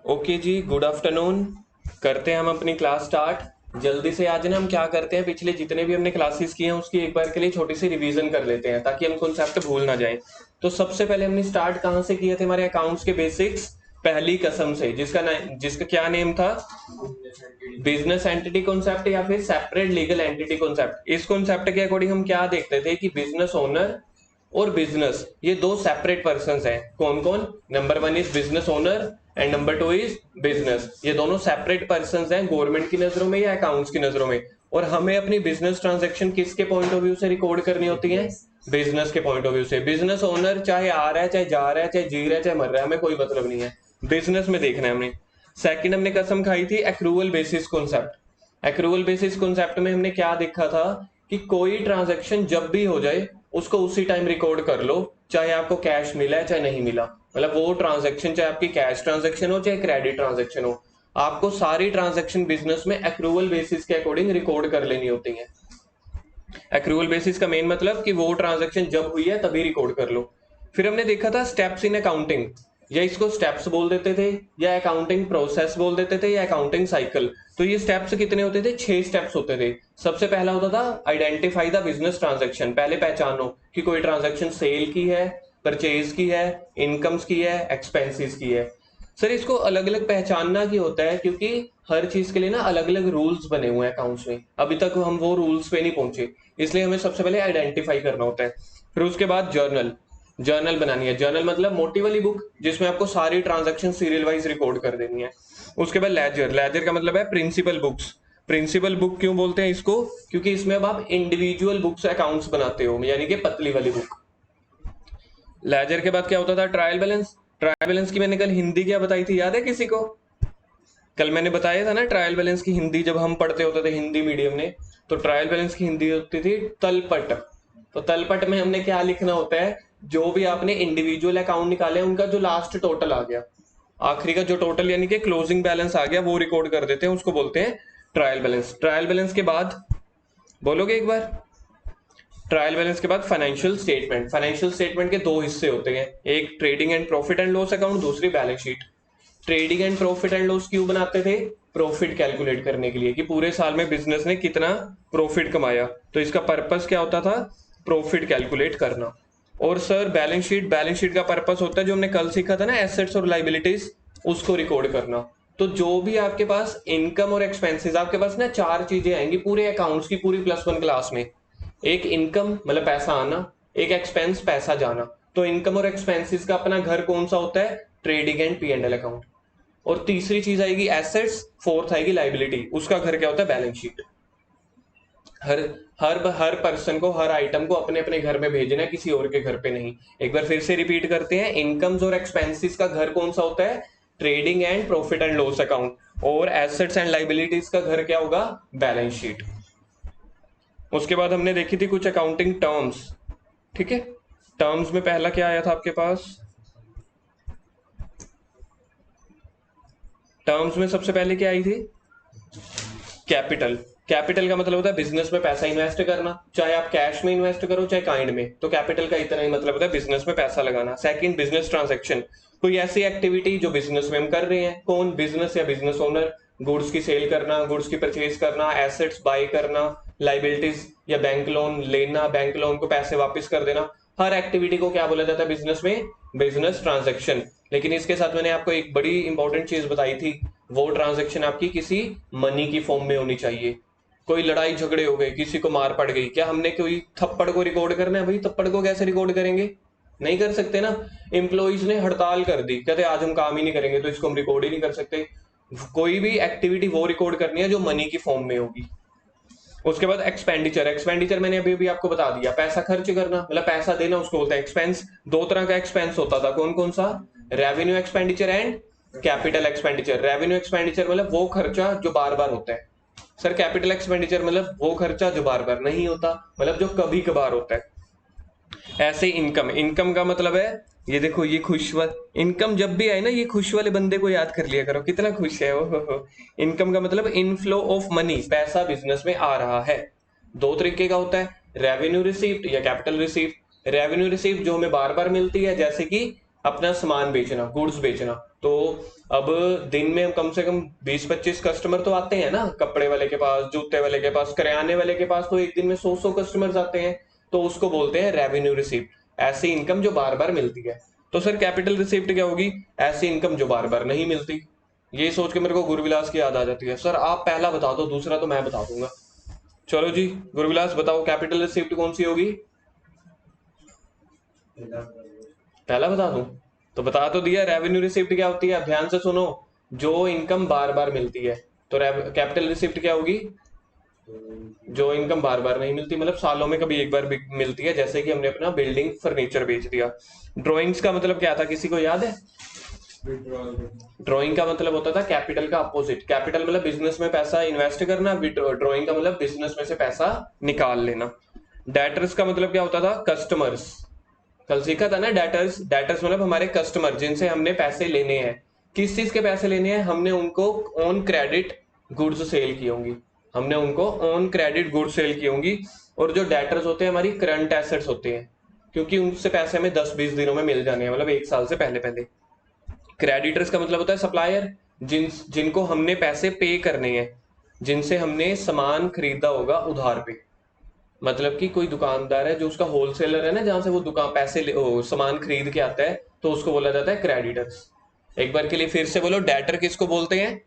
Okay जी, good afternoon. करते हैं हम अपनी क्लास स्टार्ट जल्दी से। आज ना हम क्या करते हैं, पिछले जितने भी हमने क्लासेस किए हैं उसकी एक बार के लिए छोटी सी रिवीजन कर लेते हैं ताकि हम कॉन्सेप्ट भूल ना जाएं। तो सबसे पहले हमने स्टार्ट कहाँ से किए थे, हमारे अकाउंट्स के बेसिक्स पहली कसम से, जिसका क्या नेम था, बिजनेस एंटिटी कॉन्सेप्ट या फिर सेपरेट लीगल एंटिटी कॉन्सेप्ट। इस कॉन्सेप्ट के अकॉर्डिंग हम क्या देखते थे कि बिजनेस ओनर और बिजनेस ये दो सेपरेट पर्सन हैं। कौन कौन? Number one is business owner and number two is business. ये दोनों सेपरेट पर्सन हैं गवर्नमेंट की नजरों में या अकाउंट्स की नजरों में। और हमें अपनी बिजनेस ट्रांजेक्शन किसके पॉइंट ऑफ व्यू से रिकॉर्ड करनी होती है? बिजनेस के पॉइंट ऑफ व्यू से। बिजनेस ओनर चाहे आ रहा है, चाहे जा रहा है, चाहे जी रहा है, चाहे मर रहा है, हमें कोई मतलब नहीं है, बिजनेस में देखना है हमने। सेकंड हमने कसम खाई थी accrual basis concept. Accrual basis concept में हमने क्या देखा था कि कोई ट्रांजैक्शन जब भी हो जाए उसको उसी टाइम रिकॉर्ड कर लो, चाहे आपको कैश मिला है चाहे नहीं मिला। मतलब वो ट्रांजैक्शन चाहे आपकी कैश ट्रांजैक्शन हो चाहे क्रेडिट ट्रांजैक्शन हो, आपको सारी ट्रांजैक्शन बिजनेस में एक्रूवल बेसिस के अकॉर्डिंग रिकॉर्ड कर लेनी होती है। एक्रूवल बेसिस का मेन मतलब कि वो ट्रांजैक्शन जब हुई है तभी रिकॉर्ड कर लो। फिर हमने देखा था स्टेप्स इन अकाउंटिंग, या इसको स्टेप्स बोल देते थे, या अकाउंटिंग प्रोसेस बोल देते थे, या अकाउंटिंग साइकिल। तो ये स्टेप्स कितने होते थे? 6 स्टेप्स होते थे। सबसे पहला होता था आइडेंटिफाई द बिजनेस ट्रांजैक्शन। पहले पहचानो कि कोई ट्रांजैक्शन सेल की है, परचेज की है, इनकम्स की है, एक्सपेंसेस की है। सर इसको अलग अलग पहचानना की होता है क्योंकि हर चीज के लिए ना अलग अलग रूल्स बने हुए हैं अकाउंट्स में। अभी तक हम वो रूल्स पे नहीं पहुंचे, इसलिए हमें सबसे पहले आइडेंटिफाई करना होता है। फिर उसके बाद जर्नल, जर्नल बनानी है। जर्नल मतलब मोटी वाली बुक जिसमें आपको सारी ट्रांजैक्शन सीरियल वाइज रिकॉर्ड कर देनी है। उसके बाद लेजर, लेजर का मतलब है प्रिंसिपल बुक्स। प्रिंसिपल बुक क्यों बोलते हैं इसको? क्योंकि इसमें अब आप इंडिविजुअल बुक्स अकाउंट्स बनाते हो, यानी कि पतली वाली बुक। लेजर के बाद क्या होता था? Trial balance. ट्रायल बैलेंस की मैंने कल हिंदी क्या बताई थी, याद है किसी को? कल मैंने बताया था ना ट्रायल बैलेंस की हिंदी, जब हम पढ़ते होते थे हिंदी मीडियम में, तो ट्रायल बैलेंस की हिंदी होती थी तलपट। तो तलपट में हमने क्या लिखना होता है? जो भी आपने इंडिविजुअल अकाउंट निकाले उनका जो लास्ट टोटल आ गया, आखिरी का जो टोटल यानी कि क्लोजिंग बैलेंस आ गया, वो रिकॉर्ड कर देते हैं, उसको बोलते हैं ट्रायल बैलेंस। ट्रायल बैलेंस के बाद बोलोगे एक बार? ट्रायल बैलेंस के बाद फाइनेंशियल स्टेटमेंट। फाइनेंशियल स्टेटमेंट के दो हिस्से होते हैं, एक trading and profit and loss account, दूसरी balance sheet. Trading and profit and loss क्यों बनाते थे? प्रॉफिट कैलकुलेट करने के लिए कि पूरे साल में बिजनेस ने कितना प्रॉफिट कमाया। तो इसका पर्पस क्या होता था? प्रॉफिट कैलकुलेट करना। और sir balance sheet, balance sheet का पर्पस होता है जो हमने कल सीखा था ना, एसेट्स और लाइबिलिटीज, उसको रिकॉर्ड करना। तो जो भी आपके पास इनकम और एक्सपेंसेस, आपके पास ना चार चीजें आएंगी पूरे अकाउंट्स की, पूरी प्लस वन क्लास में। एक इनकम मतलब पैसा आना, एक एक्सपेंस पैसा जाना। तो इनकम और एक्सपेंसेस का अपना घर कौन सा होता है? Trading and P and L account. और तीसरी चीज आएगी एसेट्स, फोर्थ आएगी लाइबिलिटी, उसका घर क्या होता है? Balance sheet. हर हर हर पर्सन को, हर आइटम को अपने अपने घर में भेजना है, किसी और के घर पे नहीं। एक बार फिर से रिपीट करते हैं, इनकम्स और एक्सपेंसेस का घर कौन सा होता है? Trading and profit and loss account. और एसेट्स एंड लाइबिलिटीज का घर क्या होगा? Balance sheet. उसके बाद हमने देखी थी कुछ अकाउंटिंग टर्म्स, ठीक है। टर्म्स में पहला क्या आया था आपके पास? टर्म्स में सबसे पहले क्या आई थी? कैपिटल। कैपिटल का मतलब होता है बिजनेस में पैसा इन्वेस्ट करना, चाहे आप कैश में इन्वेस्ट करो चाहे काइंड में। तो कैपिटल का इतना ही मतलब होता है बिजनेस में पैसा लगाना। सेकंड, बिजनेस ट्रांजैक्शन, कोई ऐसी एक्टिविटी जो बिजनेस में हम कर रहे हैं। कौन? बिजनेस या बिजनेस ओनर। गुड्स की सेल करना, गुड्स की परचेज करना, एसेट्स बाय करना, लाइबिलिटीज या बैंक लोन लेना, बैंक लोन को पैसे वापस कर देना। हर एक्टिविटी को क्या बोला जाता है बिजनेस में? Business transaction. लेकिन इसके साथ मैंने आपको एक बड़ी इंपॉर्टेंट चीज बताई थी, वो ट्रांजैक्शन आपकी किसी मनी की फॉर्म में होनी चाहिए। कोई लड़ाई झगड़े हो गए, किसी को मार पड़ गई, क्या हमने कोई थप्पड़ को रिकॉर्ड करना है? भाई थप्पड़ को कैसे रिकॉर्ड करेंगे? नहीं कर सकते ना। एम्प्लॉइज ने हड़ताल कर दी, कहते आज हम काम ही नहीं करेंगे, तो इसको हम रिकॉर्ड ही नहीं कर सकते। कोई भी एक्टिविटी वो रिकॉर्ड करनी है जो मनी की फॉर्म में होगी। उसके बाद एक्सपेंडिचर। एक्सपेंडिचर मैंने अभी भी आपको बता दिया, पैसा खर्च करना मतलब पैसा देना, उसको बोलते हैं एक्सपेंस। दो तरह का एक्सपेंस होता था, कौन कौन सा? Revenue expenditure and capital expenditure. Revenue expenditure मतलब वो खर्चा जो बार बार होता है। सर कैपिटल एक्सपेंडिचर मतलब वो खर्चा जो बार बार नहीं होता, मतलब जो कभी कभार होता है। ऐसे इनकम, इनकम का मतलब है, ये देखो ये खुश वाला इनकम जब भी आए ना, ये खुश वाले बंदे को याद कर लिया करो, कितना खुश है वो। इनकम का मतलब इनफ्लो ऑफ मनी, पैसा बिजनेस में आ रहा है। दो तरीके का होता है, रेवेन्यू रिसीव्ड या कैपिटल रिसीव्ड। रेवेन्यू रिसीव्ड जो हमें बार बार मिलती है, जैसे कि अपना सामान बेचना, गुड्स बेचना। तो अब दिन में कम से कम 20-25 कस्टमर तो आते हैं ना, कपड़े वाले के पास, जूते वाले के पास, किराने वाले के पास तो एक दिन में 100 कस्टमर्स आते हैं। तो उसको बोलते हैं रेवेन्यू रिसिप्ट, ऐसी इनकम जो बार बार मिलती है। तो सर कैपिटल रिसिप्ट क्या होगी? ऐसी इनकम जो बार बार नहीं मिलती। ये सोच के मेरे को गुरुविलास की याद आ जाती है। सर आप पहला बता दो, दूसरा तो मैं बता दूंगा। चलो जी गुरुविलास बताओ, कैपिटल रिसिप्ट कौन सी होगी? पहला बता दूं? तो बता तो दिया, रेवेन्यू रिसिप्ट क्या होती है, ध्यान से सुनो। जो इनकम बार बार मिलती है। तो कैपिटल रिसिप्ट क्या होगी? जो इनकम बार बार नहीं मिलती, मतलब सालों में कभी एक बार मिलती है, जैसे कि हमने अपना बिल्डिंग फर्नीचर बेच दिया। ड्रॉइंग्स का मतलब क्या था, किसी को याद है? ड्रॉइंग का मतलब होता था कैपिटल का अपोजिट। कैपिटल मतलब बिजनेस में पैसा इन्वेस्ट करना, ड्रॉइंग का मतलब बिजनेस में से पैसा निकाल लेना। डेटर्स का मतलब क्या होता था? कस्टमर्स। कल सीखा था ना डेटर्स। डेटर्स मतलब हमारे कस्टमर, जिनसे हमने पैसे लेने हैं। किस चीज के पैसे लेने हैं? हमने उनको ऑन क्रेडिट गुड्स सेल की होंगी। हमने उनको ऑन क्रेडिट गुड्स सेल की होंगी। और जो डेटर्स होते हैं हमारी करंट एसेट्स होते हैं, क्योंकि उनसे पैसे हमें 10-20 दिनों में मिल जाने हैं, मतलब एक साल से पहले पहले। क्रेडिटर्स का मतलब होता है सप्लायर, जिनको हमने पैसे पे करने हैं, जिनसे हमने सामान खरीदा होगा उधार पे। मतलब कि कोई दुकानदार है जो उसका होलसेलर है ना, जहां से वो दुकान पैसे सामान खरीद के आता है, तो उसको बोला जाता है क्रेडिटर्स। एक बार के लिए फिर से बोलो, डेटर किसको बोलते हैं?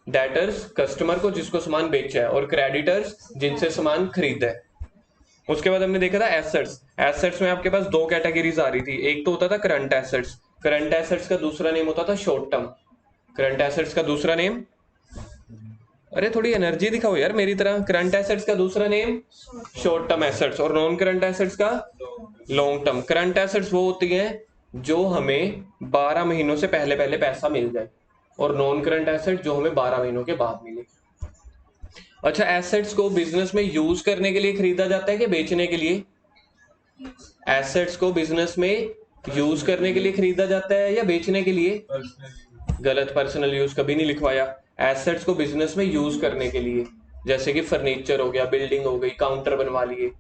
डेटर्स कस्टमर को जिसको सामान बेचा है, और क्रेडिटर्स जिनसे सामान खरीदा है। उसके बाद हमने देखा था एसेट्स। एसेट्स में आपके पास दो कैटेगरीज आ रही थी, एक तो होता था करंट एसेट्स। करंट एसेट्स का दूसरा नेम होता था शॉर्ट टर्म। करंट एसेट्स का दूसरा नेम, अरे थोड़ी एनर्जी दिखाओ यार मेरी तरह। करंट एसेट्स का दूसरा नेम शॉर्ट टर्म एसेट्स, और नॉन करंट एसेट्स का लॉन्ग टर्म। करंट एसेट्स वो होती हैं जो हमें 12 महीनों से पहले पहले पैसा मिल जाए, और नॉन करंट एसेट जो हमें 12 महीनों के बाद मिले। अच्छा, एसेट्स को बिजनेस में यूज करने के लिए खरीदा जाता है कि बेचने के लिए? एसेट्स को बिजनेस में यूज करने के लिए खरीदा जाता है या बेचने के लिए? गलत, पर्सनल यूज कभी नहीं लिखवाया। एसेट्स को बिजनेस में यूज करने के लिए, जैसे कि फर्नीचर हो गया, बिल्डिंग हो गई, काउंटर बनवा लिए।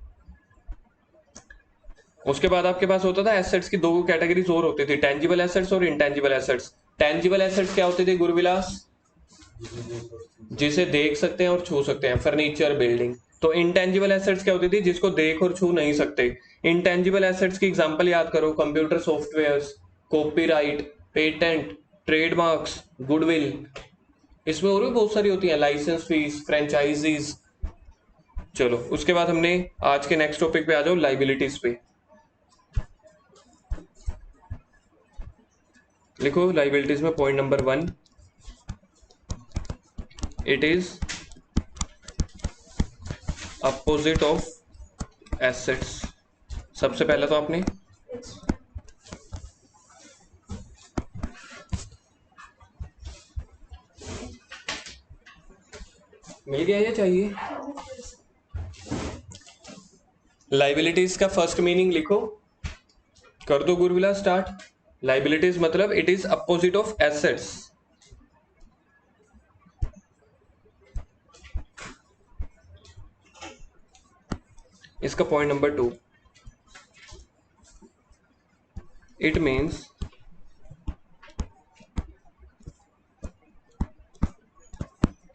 उसके बाद आपके पास होता था एसेट्स की दो कैटेगरीज और होती थी, टेंजिबल एसेट्स और इंटेंजिबल एसेट्स। टेंजिबल एसेट्स क्या होते थे गुरुविलास? जिसे देख सकते हैं और छू सकते हैं, फर्नीचर, बिल्डिंग। तो इंटेंजिबल एसेट्स क्या होती थी? जिसको देख और छू नहीं सकते। इंटेंजिबल एसेट्स की एग्जांपल याद करो, computer softwares, copyright, patent, trademarks, goodwill. इसमें और भी बहुत सारी होती हैं, लाइसेंस फीस, फ्रेंचाइजीज। चलो उसके बाद हमने आज के नेक्स्ट टॉपिक पे आ जाओ, लाइबिलिटीज पे। लिखो लाइबिलिटीज में point number 1, it is opposite of assets. सबसे पहला तो आपने मिल गया या चाहिए? लाइबिलिटीज का फर्स्ट मीनिंग लिखो, कर दो गुरुविलास स्टार्ट। लाइबिलिटीज मतलब it is opposite of assets. इसका point number 2, it means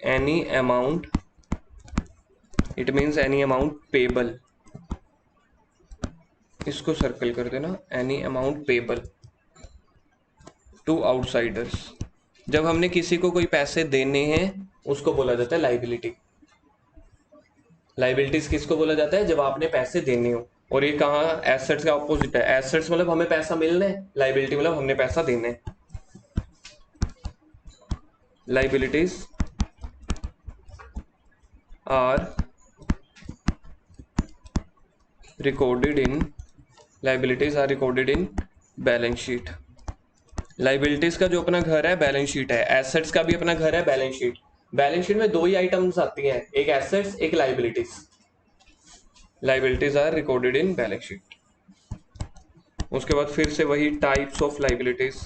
any amount, it means any amount payable. इसको सर्कल कर देना, any amount payable to outsiders. जब हमने किसी को कोई पैसे देने हैं उसको बोला जाता है लाइबिलिटी। लाइबिलिटीज किसको बोला जाता है? जब आपने पैसे देने हो। और ये कहाँ एसेट्स का ऑपोजिट है? एसेट्स मतलब हमें पैसा मिलना है, लाइबिलिटी मतलब हमने पैसा देना है। Liabilities are recorded in, liabilities are recorded in balance sheet. Liabilities का जो अपना घर है बैलेंस शीट है, एसेट्स का भी अपना घर है बैलेंस शीट। बैलेंस शीट में दो ही आइटम्स आती हैं, एक एसेट्स एक liabilities. Liabilities are recorded in balance sheet. उसके बाद फिर से वही टाइप्स ऑफ लाइबिलिटीज।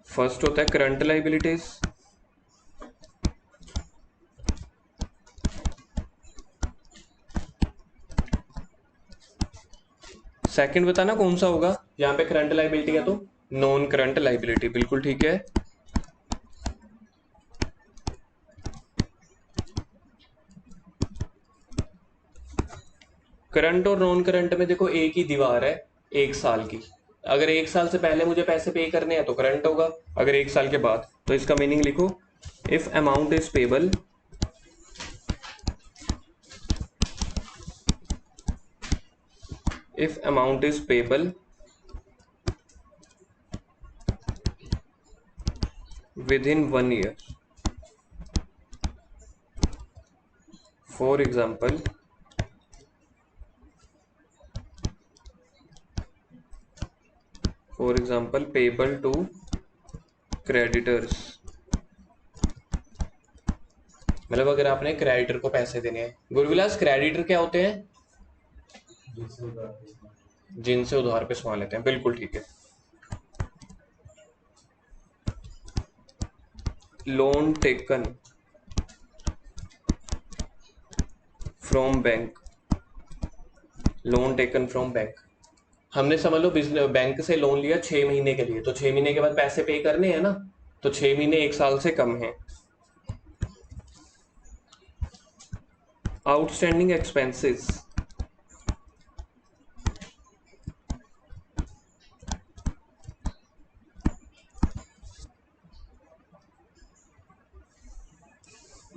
फर्स्ट होता है करंट लाइबिलिटीज, सेकंड बताना कौन सा होगा, यहाँ पे करंट लाइबिलिटी है तो नॉन करंट लाइबिलिटी, बिल्कुल ठीक है। करंट और नॉन करंट में देखो एक ही दीवार है, 1 साल की। अगर 1 साल से पहले मुझे पैसे पे करने हैं तो करंट होगा, अगर 1 साल के बाद तो इसका मीनिंग लिखो, if amount is payable if amount is payable within 1 year, for example payable to creditors, मतलब अगर आपने क्रेडिटर को पैसे देने हैं। गुरुविलास क्रेडिटर क्या होते हैं? जिनसे उधार पे सामान लेते हैं, बिल्कुल ठीक है। Loan taken from bank, loan taken from bank, हमने समझ लो बिजनेस बैंक से लोन लिया 6 महीने के लिए, तो 6 महीने के बाद पैसे पे करने हैं ना, तो 6 महीने 1 साल से कम है। आउटस्टैंडिंग एक्सपेंसेस,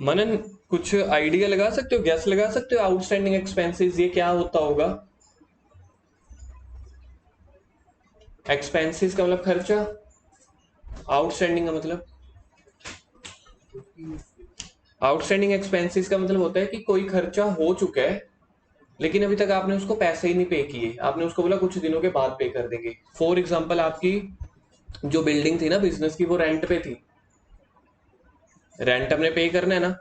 मनन कुछ आइडिया लगा सकते हो, गैस लगा सकते हो, आउटस्टैंडिंग एक्सपेंसेस ये क्या होता होगा? एक्सपेंसेस का मतलब खर्चा, आउटस्टैंडिंग का मतलब, आउटस्टैंडिंग एक्सपेंसेस का मतलब होता है कि कोई खर्चा हो चुका है लेकिन अभी तक आपने उसको पैसे ही नहीं पे किए, आपने उसको बोला कुछ दिनों के बाद पे कर देंगे। फॉर एग्जांपल आपकी जो बिल्डिंग थी ना बिजनेस की, वो रेंट पे थी, रेंट हमने पे करना है ना,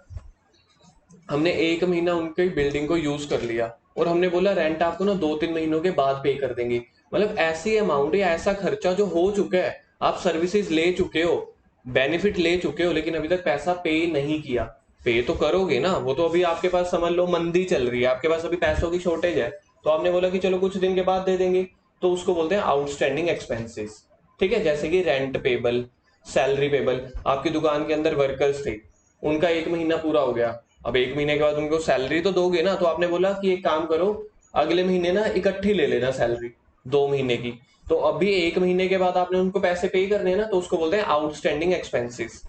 हमने 1 महीना उनकी बिल्डिंग को यूज कर लिया और हमने बोला रेंट आपको ना 2-3 महीनों के बाद पे कर देंगे। मतलब ऐसी अमाउंट या ऐसा खर्चा जो हो चुका है, आप सर्विसेज ले चुके हो, बेनिफिट ले चुके हो, लेकिन अभी तक पैसा पे नहीं किया। पे तो करोगे ना, वो तो अभी आपके पास समझ लो मंदी चल रही है, आपके पास अभी पैसों की शॉर्टेज है, तो आपने बोला कि चलो कुछ दिन के बाद दे देंगे, तो उसको बोलते हैं आउटस्टैंडिंग एक्सपेंसेस। ठीक है, जैसे कि रेंट पेबल, सैलरी पेबल, आपकी दुकान के अंदर वर्कर्स थे, उनका 1 महीना पूरा हो गया, अब 1 महीने के बाद उनको सैलरी तो दोगे ना, तो आपने बोला कि एक काम करो अगले महीने ना इकट्ठी ले लेना सैलरी 2 महीने की, तो अभी 1 महीने के बाद आपने उनको पैसे पे करने हैं ना, तो उसको बोलते हैं आउटस्टैंडिंग एक्सपेंसेस।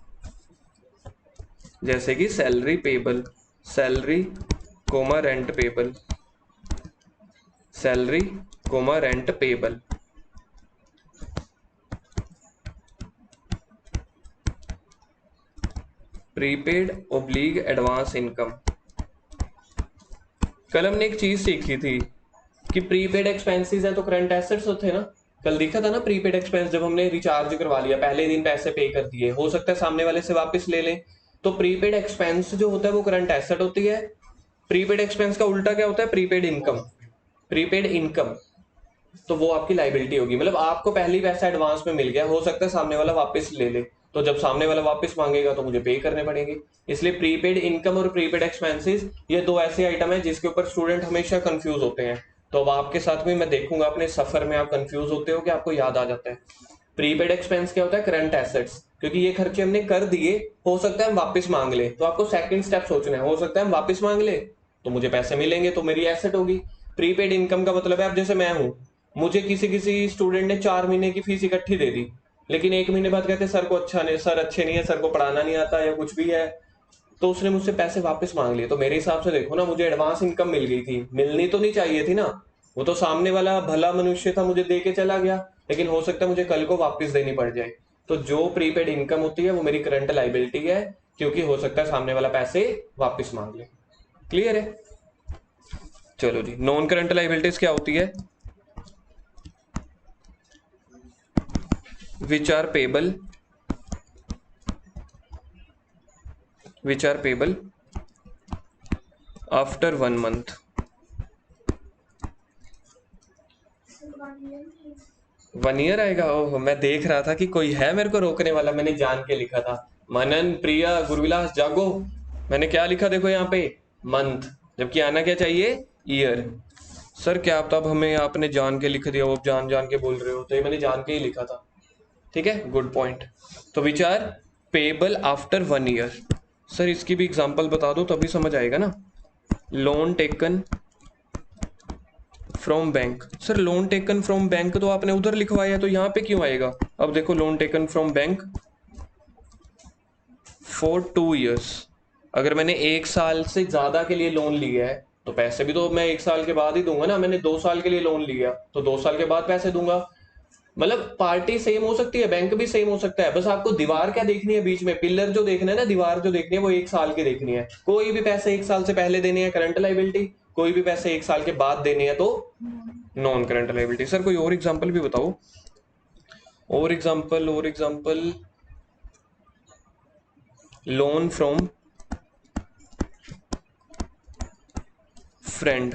जैसे कि salary payable, salary comma rent payable, salary comma rent payable. Prepaid ओब्लिग एडवांस इनकम। कल हमने एक चीज सीखी थी कि प्रीपेड एक्सपेंसेस है तो करंट एसेट्स होते हैं ना, कल देखा था ना प्रीपेड एक्सपेंस, जब हमने रिचार्ज करवा लिया पहले दिन पैसे पे कर दिए, हो सकता है सामने वाले से वापस ले लें, तो प्रीपेड एक्सपेंस जो होता है वो करंट एसेट होती है। प्रीपेड एक्सपेंस का उल्टा क्या होता है? प्रीपेड इनकम, प्रीपेड इनकम, तो वो आपकी लाइबिलिटी होगी। मतलब आपको पहले ही पैसा एडवांस में मिल गया, हो सकता है सामने वाला वापस ले ले, तो जब सामने वाला वापस मांगेगा तो मुझे पे करने पड़ेंगे। इसलिए प्रीपेड इनकम और प्रीपेड एक्सपेंसेस ये दो ऐसे आइटम है जिसके ऊपर स्टूडेंट हमेशा कंफ्यूज होते हैं। तो अब आपके साथ में मैं देखूंगा अपने सफर में आप कंफ्यूज होते हो कि आपको याद आ जाता है। प्रीपेड एक्सपेंस क्या होता है? करंट एसेट्स, क्योंकि ये खर्चे हमने कर दिए, हो सकता है हम वापस मांग ले, तो आपको सेकंड स्टेप सोचना है, हो सकता है हम वापस मांग ले तो मुझे पैसे मिलेंगे, तो मेरी एसेट होगी। प्रीपेड इनकम का मतलब है अब जैसे मैं हूं, मुझे किसी किसी स्टूडेंट ने 4 महीने की फीस इकट्ठी दे दी, लेकिन 1 महीने बाद कहते सर को अच्छा नहीं, सर अच्छे नहीं है, सर को पढ़ाना नहीं आता या कुछ भी है, तो उसने मुझसे पैसे वापस मांग लिए। तो मेरे हिसाब से देखो ना, मुझे एडवांस इनकम मिल गई थी, मिलनी तो नहीं चाहिए थी ना, वो तो सामने वाला भला मनुष्य था, मुझे दे के चला गया, लेकिन हो सकता है मुझे कल को वापस देनी पड़ जाए। तो जो प्रीपेड इनकम होती है वो मेरी करंट लाइबिलिटी है, क्योंकि हो सकता है सामने वाला पैसे वापस मांग ले। क्लियर है? चलो जी, नॉन करंट लाइबिलिटीज क्या होती है? which are payable after 1 month। 1 year आएगा? ओह, मैं देख रहा था कि कोई है मेरे को रोकने वाला, मैंने जान के लिखा था। मनन, प्रिया, गुरुविलास जागो, मैंने क्या लिखा देखो यहाँ पे, मंथ, जबकि आना क्या चाहिए? ईयर। सर क्या तब हमें आपने जान के लिख दिया, वो जान जान के बोल रहे हो, तो ये मैंने जान के ही लिखा था। ठीक है, गुड पॉइंट। तो which are payable after 1 year. Sir इसकी भी एग्जांपल बता दो तभी समझ आएगा ना। Loan taken from bank. Sir loan taken from bank तो आपने उधर लिखवाया है, तो यहाँ पे क्यों आएगा? अब देखो, loan taken from bank for 2 years. अगर मैंने 1 साल से ज्यादा के लिए लोन लिया है तो पैसे भी तो मैं 1 साल के बाद ही दूंगा ना। मैंने 2 साल के लिए लोन लिया तो 2 साल के बाद पैसे दूंगा। मतलब पार्टी सेम हो सकती है, बैंक भी सेम हो सकता है, बस आपको दीवार क्या देखनी है बीच में, पिलर जो देखना है ना, दीवार जो देखनी है वो 1 साल की देखनी है। कोई भी पैसे 1 साल से पहले देने हैं करंट लाइबिलिटी, कोई भी पैसे 1 साल के बाद देने हैं तो नॉन करंट लाइबिलिटी। सर कोई और एग्जांपल भी बताओ। और एग्जांपल लोन फ्रॉम फ्रेंड।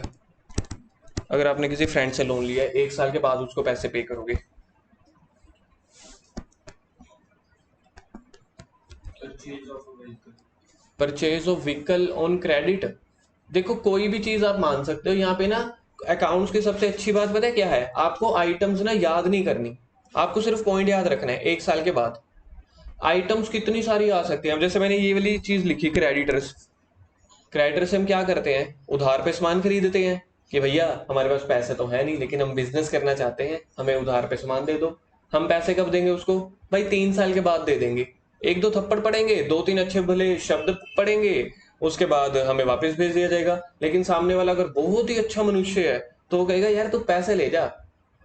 अगर आपने किसी फ्रेंड से लोन लिया है, 1 साल के बाद उसको पैसे पे करोगे। Purchase of vehicle on credit. देखो कोई भी चीज आप मान सकते हो यहाँ पे ना। अकाउंट्स की सबसे अच्छी बात पता है क्या है? आपको आइटम्स ना याद नहीं करनी, आपको सिर्फ पॉइंट याद रखना है। 1 साल के बाद आइटम्स कितनी सारी आ सकती हैं। अब जैसे मैंने ये वाली चीज लिखी क्रेडिटर्स। क्रेडिटर से हम क्या करते हैं? उधार पे सामान खरीदते हैं कि भैया हमारे पास पैसे तो है नहीं लेकिन हम बिजनेस करना चाहते हैं, हमें उधार पे सामान दे दो। हम पैसे कब देंगे उसको? भाई 3 साल के बाद दे देंगे। एक दो थप्पड़ पड़ेंगे, दो तीन अच्छे भले शब्द पड़ेंगे, उसके बाद हमें वापस भेज दिया जाएगा। लेकिन सामने वाला अगर बहुत ही अच्छा मनुष्य है तो वो कहेगा यार तू पैसे ले जा,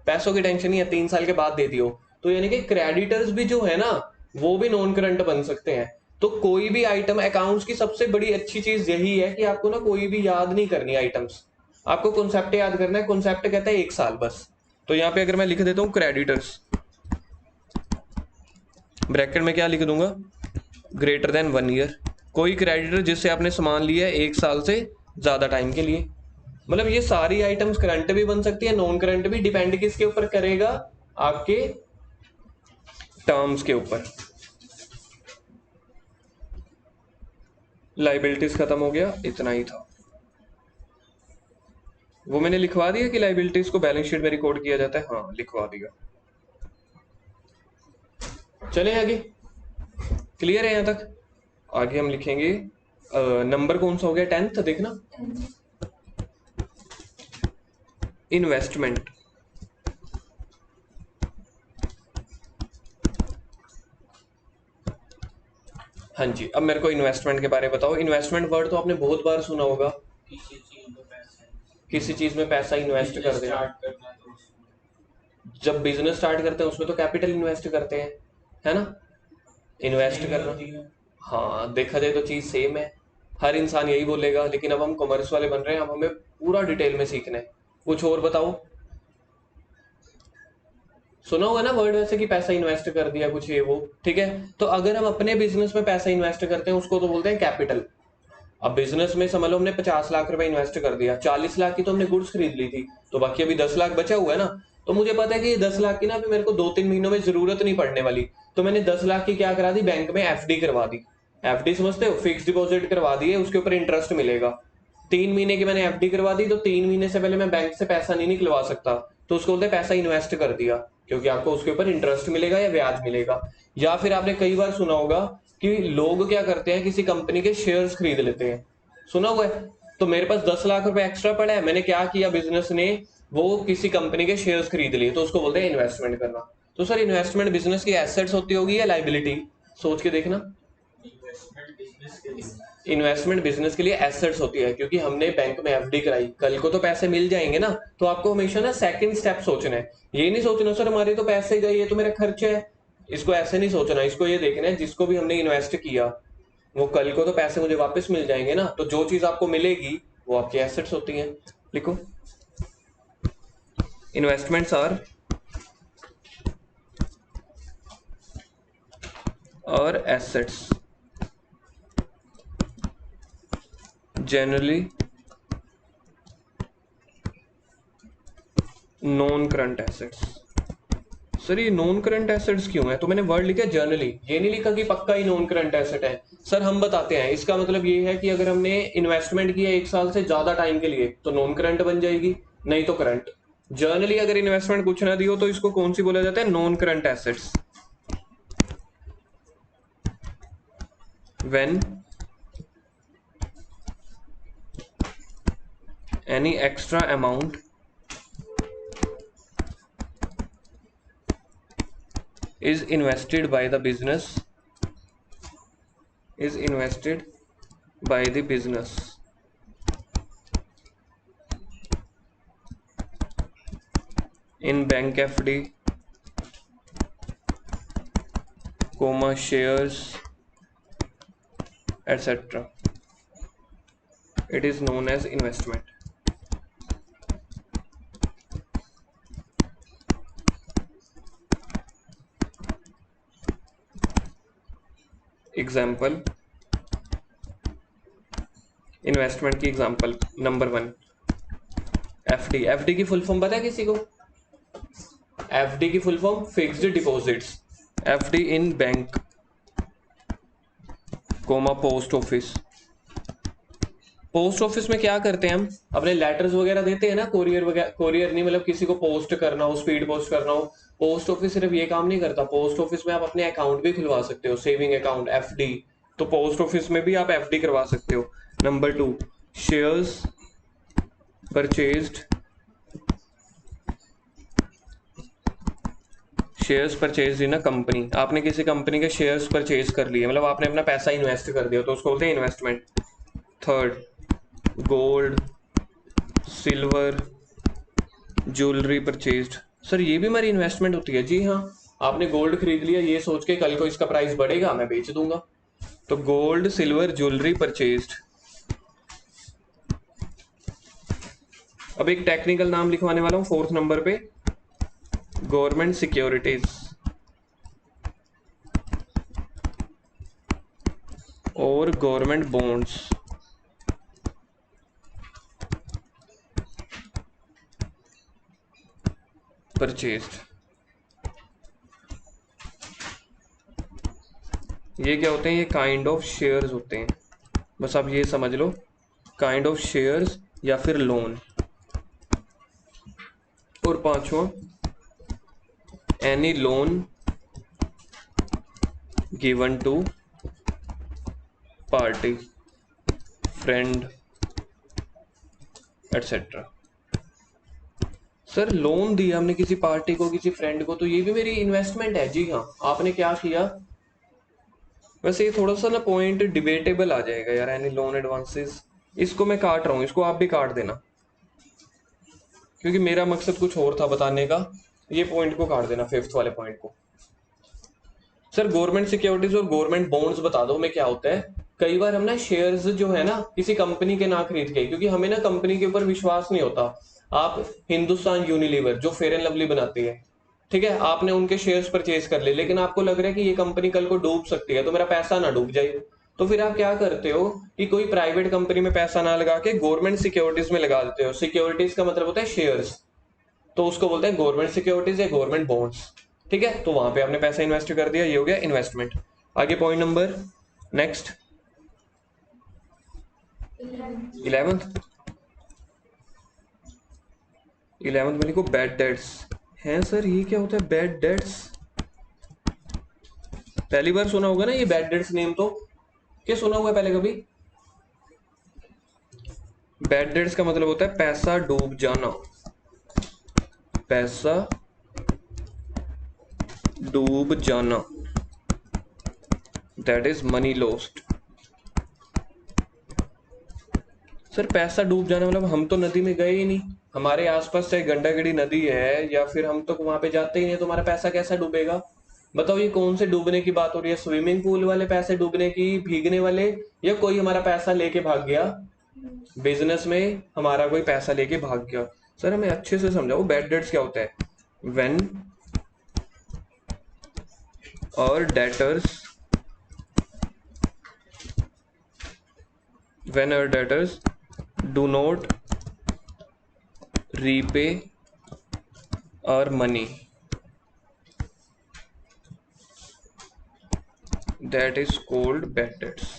पैसों की टेंशन नहीं है, 3 साल के बाद दे दियो। तो यानी कि क्रेडिटर्स भी जो है ना वो भी नॉन करंट बन सकते हैं। तो कोई भी आइटम, अकाउंट्स की सबसे बड़ी अच्छी चीज यही है कि आपको ना कोई भी याद नहीं करनी आइटम्स, आपको कॉन्सेप्ट याद करना है। कॉन्सेप्ट कहता है 1 साल बस। तो यहाँ पे अगर मैं लिख देता हूँ क्रेडिटर्स, ब्रैकेट में क्या लिख दूंगा? Greater than 1 year. कोई क्रेडिटर जिससे आपने सामान लिया है 1 साल से ज्यादा टाइम के लिए। मतलब ये सारी आइटम्स करंट भी बन सकती है, नॉन करंट भी। डिपेंड किसके ऊपर करेगा? आपके टर्म्स के ऊपर। लाइबिलिटीज खत्म हो गया, इतना ही था। वो मैंने लिखवा दिया कि लाइबिलिटीज को बैलेंस शीट में रिकॉर्ड किया जाता है। हाँ लिखवा दिया। चलें आगे, क्लियर है यहां तक? आगे हम लिखेंगे नंबर कौन सा हो गया? 10th देखना। इन्वेस्टमेंट। हाँ जी, अब मेरे को इन्वेस्टमेंट के बारे में बताओ। इन्वेस्टमेंट वर्ड तो आपने बहुत बार सुना होगा। किसी चीज में पैसा इन्वेस्ट कर देना। जब बिजनेस स्टार्ट करते हैं उसमें तो कैपिटल इन्वेस्ट करते हैं, है ना? इन्वेस्ट करना। हाँ देखा जाए तो चीज सेम है, हर इंसान यही बोलेगा। लेकिन अब हम कॉमर्स वाले बन रहे हैं, अब हमें पूरा डिटेल में सीखना है। कुछ और बताओ। सुना होगा ना वर्ड वैसे कि पैसा इन्वेस्ट कर दिया, कुछ ये वो। ठीक है, तो अगर हम अपने बिजनेस में पैसा इन्वेस्ट करते हैं उसको तो बोलते हैं कैपिटल। अब बिजनेस में समझ लो हमने 50 लाख रुपए इन्वेस्ट कर दिया, 40 लाख की तो हमने गुड्स खरीद ली थी, तो बाकी अभी 10 लाख बचा हुआ है ना। तो मुझे पता है कि ये 10 लाख की ना अभी मेरे को 2-3 महीनों में जरूरत नहीं पड़ने वाली। तो मैंने 10 लाख की क्या करा दी? बैंक में एफडी करवा दी। एफडी समझते हो? फिक्स डिपॉजिट करवा दी है, उसके ऊपर इंटरेस्ट मिलेगा। 3 महीने की मैंने एफडी करवा दी, तो 3 महीने से पहले मैं बैंक से पैसा नहीं निकलवा सकता। तो उसको बोलते हैं पैसा इन्वेस्ट कर दिया, क्योंकि आपको उसके ऊपर इंटरेस्ट मिलेगा या ब्याज मिलेगा। या फिर आपने कई बार सुना होगा कि लोग क्या करते हैं, किसी कंपनी के शेयर्स खरीद लेते हैं। सुना हुआ है? तो मेरे पास 10 लाख रुपए एक्स्ट्रा पड़ा है, मैंने क्या किया? बिजनेस ने वो किसी कंपनी के शेयर्स खरीद लिए, तो उसको बोलते हैं इन्वेस्टमेंट करना। तो सर इन्वेस्टमेंट बिजनेस की एसेट्स होती होगी या लाइबिलिटी? सोच के देखना। इन्वेस्टमेंट बिजनेस के लिए एसेट्स होती है, क्योंकि हमने बैंक में एफडी कराई, कल को तो पैसे मिल जाएंगे ना। तो आपको हमेशा ना सेकंड स्टेप सोचना है। ये नहीं सोचना सर हमारे तो पैसे गए, ये तो मेरा खर्च है। इसको ऐसे नहीं सोचना, इसको ये देखना है जिसको भी हमने इन्वेस्ट किया वो कल को तो पैसे मुझे वापस मिल जाएंगे ना। तो जो चीज आपको मिलेगी वो आपकी एसेट्स होती हैं। लिखो, इन्वेस्टमेंट्स आर और assets generally non current assets. Sir ये नॉन करंट एसेट्स क्यों है? तो मैंने वर्ड लिखा जर्नली, ये नहीं लिखा कि पक्का ही नॉन करंट एसेट है। सर हम बताते हैं, इसका मतलब ये है कि अगर हमने इन्वेस्टमेंट किया 1 साल से ज्यादा टाइम के लिए तो नॉन करंट बन जाएगी। नहीं तो करंट। जनरली अगर इन्वेस्टमेंट कुछ ना दियो तो इसको कौन सी बोला जाता है, non current assets. When any extra amount is invested by the business in bank FD, shares, etc. It is known as investment. Example, investment की एग्जाम्पल नंबर 1, एफडी। एफडी की फुल फॉर्म पता है किसी को? एफडी की full form fixed deposits. FD in bank, post office. Post office में क्या करते हैं हम, अपने लेटर्स वगैरह देते हैं ना, कोरियर वगैरह, कोरियर नहीं मतलब किसी को पोस्ट करना हो, स्पीड पोस्ट करना हो। पोस्ट ऑफिस सिर्फ ये काम नहीं करता, पोस्ट ऑफिस में आप अपने अकाउंट भी खुलवा सकते हो, सेविंग अकाउंट, एफडी। तो पोस्ट ऑफिस में भी आप एफडी करवा सकते हो। Number 2, shares purchased, shares purchase in a company. आपने किसी कंपनी के शेयर्स परचेज कर लिए, मतलब आपने अपना पैसा इन्वेस्ट कर दिया, तो उसको बोलते हैं investment. Third, gold silver jewellery purchased. Sir ये भी हमारी इन्वेस्टमेंट होती है? जी हाँ, आपने गोल्ड खरीद लिया ये सोच के कल को इसका प्राइस बढ़ेगा मैं बेच दूंगा, तो गोल्ड सिल्वर ज्वेलरी परचेज्ड। अब एक टेक्निकल नाम लिखवाने वाला हूं 4th नंबर पे, गवर्नमेंट सिक्योरिटीज और गवर्नमेंट बॉन्ड्स। परचेज्ड, ये क्या होते हैं? ये काइंड ऑफ शेयर्स होते हैं, बस आप ये समझ लो, काइंड ऑफ शेयर्स या फिर लोन। और 5वां, any loan given to party, friend, etcetera. Sir loan दिया हमने किसी पार्टी को, किसी फ्रेंड को, तो ये भी मेरी इन्वेस्टमेंट है। जी हाँ, आपने क्या किया? वैसे ये थोड़ा सा ना पॉइंट डिबेटेबल आ जाएगा यार, एनी लोन एडवांसेस, इसको मैं काट रहा हूँ, इसको आप भी काट देना, क्योंकि मेरा मकसद कुछ और था बताने का। ये पॉइंट को काट देना, 5th वाले पॉइंट को। सर गवर्नमेंट सिक्योरिटीज और गवर्नमेंट बॉन्ड्स बता दो में क्या होता है। कई बार हम ना शेयर्स जो है ना किसी कंपनी के ना खरीद के, क्योंकि हमें ना कंपनी के ऊपर विश्वास नहीं होता। आप हिंदुस्तान यूनिलीवर जो फेयर एंड लवली बनाती है, ठीक है, आपने उनके शेयर्स परचेज कर लिए, लेकिन आपको लग रहा है कि ये कंपनी कल को डूब सकती है, तो मेरा पैसा ना डूब जाए, तो फिर आप क्या करते हो कि कोई प्राइवेट कंपनी में पैसा ना लगा के गवर्नमेंट सिक्योरिटीज में लगा देते हो। सिक्योरिटीज का मतलब होता है शेयर्स, तो उसको बोलते हैं गवर्नमेंट सिक्योरिटीज या गवर्नमेंट बॉन्ड्स। ठीक है, तो वहां पे आपने पैसा इन्वेस्ट कर दिया, ये हो गया इन्वेस्टमेंट। आगे point number next 11th। 11th में लिखो बैड डेट्स। हैं सर ये क्या होता है बैड डेट्स? पहली बार सुना होगा ना ये बैड डेट्स नेम, तो क्या सुना हुआ है पहले कभी? बैड डेट्स का मतलब होता है पैसा डूब जाना, पैसा डूब जाना, that is money lost. Sir पैसा डूब जाना मतलब हम तो नदी में गए ही नहीं, हमारे आसपास चाहे गंडागढ़ी नदी है या फिर हम तो वहां पे जाते ही नहीं, तो हमारा पैसा कैसा डूबेगा? बताओ ये कौन से डूबने की बात हो रही है? स्विमिंग पूल वाले पैसे डूबने की, भीगने वाले, या कोई हमारा पैसा लेके भाग गया, बिजनेस में हमारा कोई पैसा लेके भाग गया? सर हमें अच्छे से समझाओ बैड डेट्स क्या होता है। व्हेन और debtors, when our debtors do not repay our money, that is called bad debts।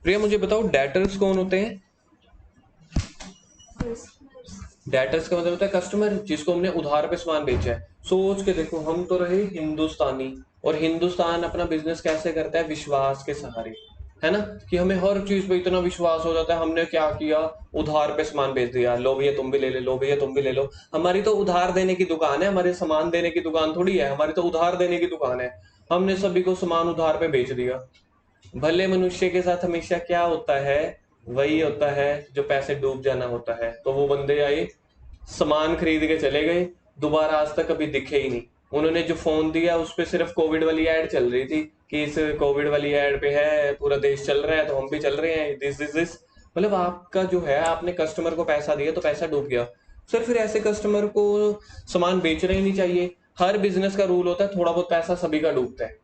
प्रिया मुझे बताओ डेटर्स कौन होते हैं? डेटर्स का मतलब होता है कस्टमर, जिसको हमने उधार पे सामान बेचा है। सोच के देखो, हम तो रहे हिंदुस्तानी, और हिंदुस्तान अपना बिजनेस कैसे करता है? विश्वास के सहारे, है ना? कि हमें हर चीज पे इतना विश्वास हो जाता है। हमने क्या किया? उधार पे सामान बेच दिया, लो भैया तुम भी ले ले, लो भैया तुम भी ले लो। हमारी तो उधार देने की दुकान है, हमारे सामान देने की दुकान थोड़ी है, हमारी तो उधार देने की दुकान है। हमने सभी को सामान उधार पे बेच दिया। भले मनुष्य के साथ हमेशा क्या होता है? वही होता है जो पैसे डूब जाना होता है। तो वो बंदे आए, सामान खरीद के चले गए, दोबारा आज तक कभी दिखे ही नहीं। उन्होंने जो फोन दिया उस पे सिर्फ कोविड वाली एड चल रही थी, कि इस कोविड वाली एड पे है, पूरा देश चल रहा है तो हम भी चल रहे हैं, दिस मतलब आपका जो है, आपने कस्टमर को पैसा दिया तो पैसा डूब गया। सर फिर ऐसे कस्टमर को सामान बेचना ही नहीं चाहिए। हर बिजनेस का रूल होता है, थोड़ा बहुत पैसा सभी का डूबता है।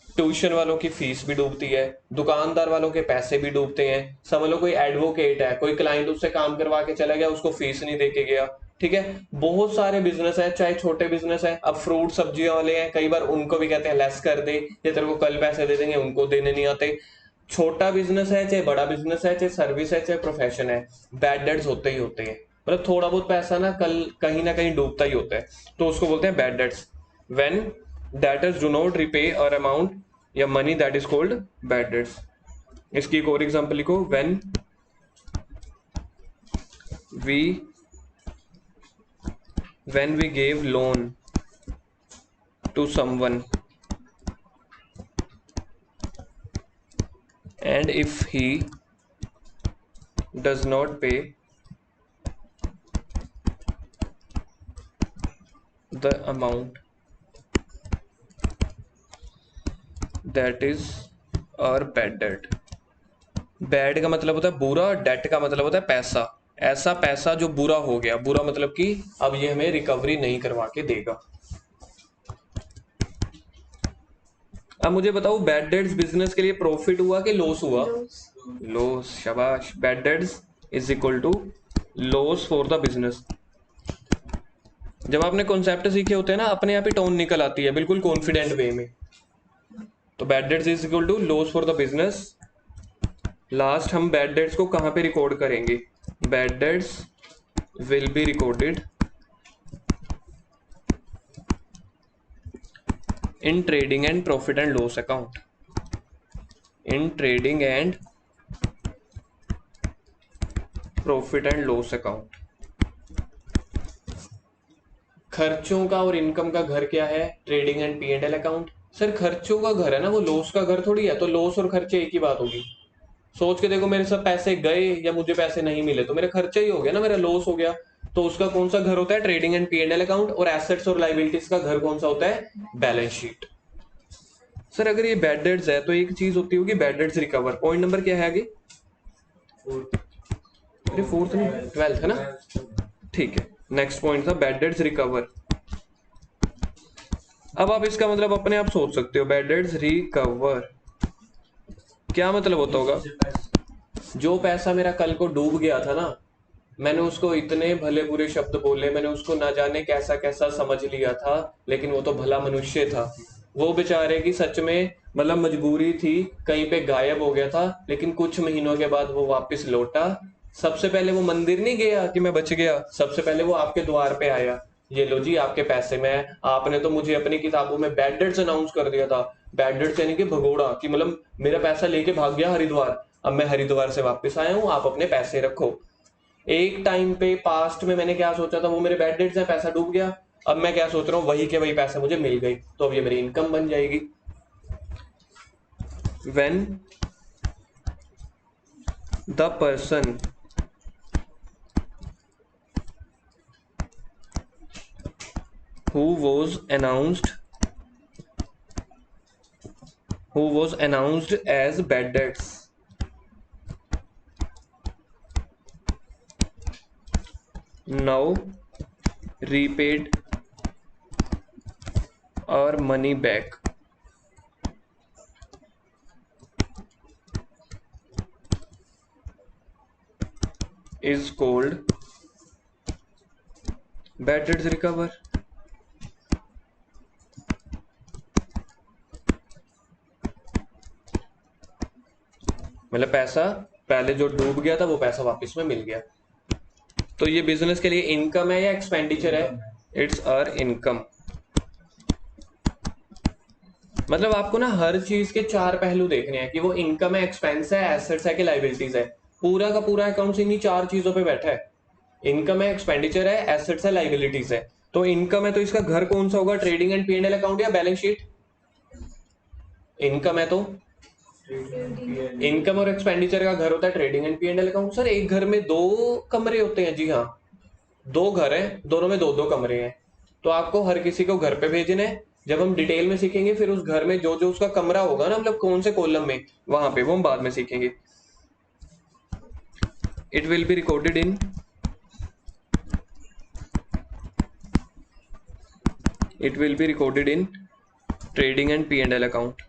ट्यूशन वालों की फीस भी डूबती है, दुकानदार वालों के पैसे भी डूबते हैं। समझ लो कोई एडवोकेट है, कोई क्लाइंट उससे काम करवा के चला गया, उसको फीस नहीं दे के गया। ठीक है, बहुत सारे बिजनेस है, चाहे छोटे बिजनेस है। अब फ्रूट सब्जियों वाले हैं, कई बार उनको भी कहते हैं लेस कर दे, ये तेरे को कल पैसे दे देंगे, उनको देने नहीं आते। छोटा बिजनेस है चाहे बड़ा बिजनेस है, चाहे सर्विस है चाहे प्रोफेशन है, बैड डेट्स होते ही होते हैं। मतलब थोड़ा बहुत पैसा ना कहीं डूबता ही होता है। तो उसको बोलते हैं bad debts. When debtors do not repay और अमाउंट या money, that is called bad debts. इसकी एक और एग्जांपल लिखो, we when we gave loan to someone and if he does not pay the amount, that is our bad debt। Bad का मतलब होता है बुरा, डेट का मतलब होता है पैसा। ऐसा पैसा जो बुरा हो गया, बुरा मतलब कि अब ये हमें रिकवरी नहीं करवा के देगा। अब मुझे बताओ, बैड डेट्स बिजनेस के लिए प्रॉफिट हुआ कि लॉस हुआ? लॉस। शाबाश। Bad debts is equal to loss for the business. जब आपने कॉन्सेप्ट सीखे होते हैं ना, अपने आप ही टोन निकल आती है बिल्कुल कॉन्फिडेंट वे में। तो bad debts is equal to loss for the business. Last हम बैड डेट्स को कहां पे रिकॉर्ड करेंगे? Bad debts will be recorded in trading and profit and loss account. In trading and profit and loss account. खर्चों का और income का घर क्या है? Trading and P and L account. Sir खर्चों का घर है ना, वो लॉस का घर थोड़ी है। तो लॉस और खर्चे एक ही बात होगी। सोच के देखो, मेरे सब पैसे गए या मुझे पैसे नहीं मिले तो मेरा खर्चा ही हो गया ना, मेरा लॉस हो गया। तो उसका कौन सा घर होता है? Trading and P and L account. और एसेट्स और लाइबिलिटीज का घर कौन सा होता है? Balance sheet. सर अगर ये बैड डेट्स है तो एक चीज होती होगी bad debts recover. Point number क्या है आगे? अरे फोर्थ नहीं, 12th है ना? ठीक है, नेक्स्ट पॉइंट था बैड डेट्स रिकवर। अब आप इसका मतलब अपने आप सोच सकते हो, बैड डेट्स रिकवर क्या मतलब होता होगा? जो पैसा मेरा कल को डूब गया था ना, मैंने उसको इतने भले बुरे शब्द बोले, मैंने उसको ना जाने कैसा कैसा समझ लिया था, लेकिन वो तो भला मनुष्य था। वो बेचारे की सच में मतलब मजबूरी थी, कहीं पे गायब हो गया था, लेकिन कुछ महीनों के बाद वो वापस लौटा। सबसे पहले वो मंदिर नहीं गया कि मैं बच गया, सबसे पहले वो आपके द्वार पे आया, ये लो जी आपके पैसे। में आपने तो मुझे अपनी किताबों में बैड डेट्स अनाउंस कर दिया था। बैड डेट्स यानी कि भगोड़ा, कि मतलब मेरा पैसा लेके भाग गया हरिद्वार, अब मैं हरिद्वार से वापस आया हूँ, आप अपने पैसे रखो। एक टाइम पे पास्ट में मैंने क्या सोचा था, वो मेरे बैड डेट्स हैं, पैसा डूब गया। अब मैं क्या सोच रहा हूँ, वही के वही पैसे मुझे मिल गई, तो अब ये मेरी इनकम बन जाएगी। When the person who was announced as bad debts now repaid our money back is called bad debts recover। मतलब पैसा पहले जो डूब गया था वो पैसा वापस में मिल गया। तो ये बिजनेस के लिए इनकम है या एक्सपेंडिचर है? It's are income. मतलब आपको ना हर चीज के चार पहलू देखने हैं कि वो इनकम है, एक्सपेंस है, एसेट्स है कि लाइबिलिटीज है। पूरा का पूरा अकाउंट इन्हीं चार चीजों पे बैठा है। इनकम है, एक्सपेंडिचर है, एसेट्स है, लाइबिलिटीज है। तो इनकम है तो इसका घर कौन सा होगा? Trading and P and L account या बैलेंस शीट? इनकम है तो इनकम और एक्सपेंडिचर का घर होता है trading and P and L account. Sir एक घर में दो कमरे होते हैं? जी हाँ, दो घर हैं, दोनों में दो दो कमरे हैं। तो आपको हर किसी को घर पे भेजने हैं। जब हम डिटेल में सीखेंगे फिर उस घर में जो जो उसका कमरा होगा ना, मतलब कौन से कॉलम में, वहां पे वो हम बाद में सीखेंगे। It will be recorded in trading and P and L account.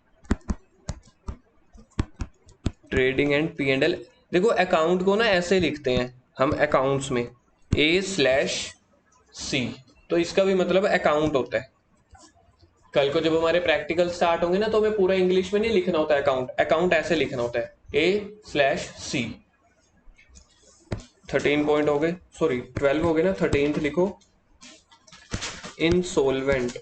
Trading and P and L. देखो अकाउंट को ना ऐसे लिखते हैं हम अकाउंट्स में, A/C। तो इसका भी मतलब अकाउंट होता है। कल को जब हमारे प्रैक्टिकल स्टार्ट होंगे ना तो हमें पूरा इंग्लिश में नहीं लिखना होता है अकाउंट, अकाउंट ऐसे लिखना होता है A/C। 13 पॉइंट हो गए, सॉरी 12 हो गए ना, 13th लिखो। इंसोल्वेंट।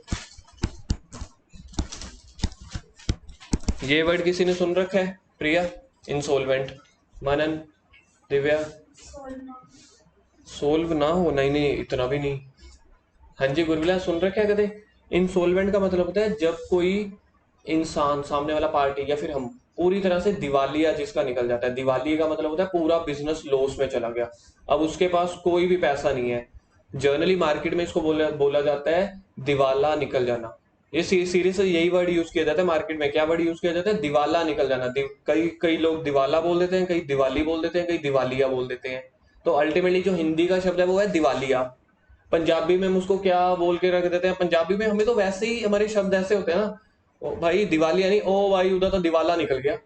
ये वर्ड किसी ने सुन रखा है? प्रिया, इंसोल्वेंट। मनन, दिव्या, सोल्व ना हो? नहीं नहीं, इतना भी नहीं। हाँ जी गुरबिला, सुन रखा है कदे? इंसोल्वेंट का मतलब होता है जब कोई इंसान, सामने वाला पार्टी या फिर हम, पूरी तरह से दिवालिया जिसका निकल जाता है। दिवालिया का मतलब होता है पूरा बिजनेस लॉस में चला गया, अब उसके पास कोई भी पैसा नहीं है। जर्नली मार्केट में इसको बोला जाता है दिवाला निकल जाना। ये सीरीज से यही वर्ड यूज किया जाता है मार्केट में। क्या वर्ड यूज किया जाता है? दिवाला निकल जाना। कई कई लोग दिवाला बोल देते हैं, कई दिवाली बोल देते हैं, कई दिवालिया बोल देते हैं। तो अल्टीमेटली जो हिंदी का शब्द है वो है दिवालिया। पंजाबी में हम उसको क्या बोल के रख देते हैं? पंजाबी में हमें तो वैसे ही हमारे शब्द ऐसे होते हैं ना, ओ भाई दिवालिया नहीं, ओ भाई उधर तो दिवाला निकल गया।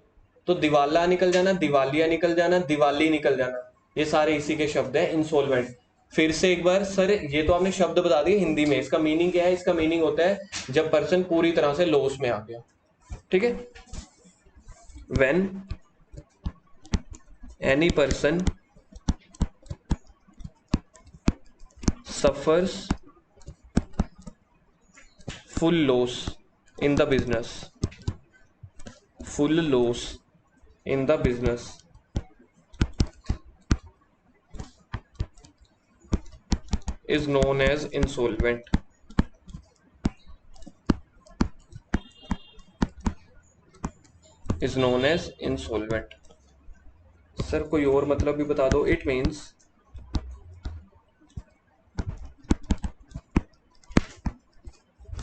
तो दिवाला निकल जाना, दिवालिया निकल जाना, दिवाली निकल जाना, ये सारे इसी के शब्द हैं, इंसॉल्वेंट। फिर से एक बार सर, ये तो आपने शब्द बता दिए हिंदी में, इसका मीनिंग क्या है? इसका मीनिंग होता है जब पर्सन पूरी तरह से लॉस में आ गया। ठीक है? When any person suffers full loss in the business, full loss in the business is known as insolvent। is known as insolvent। Sir कोई और मतलब भी बता दो। इट मीन्स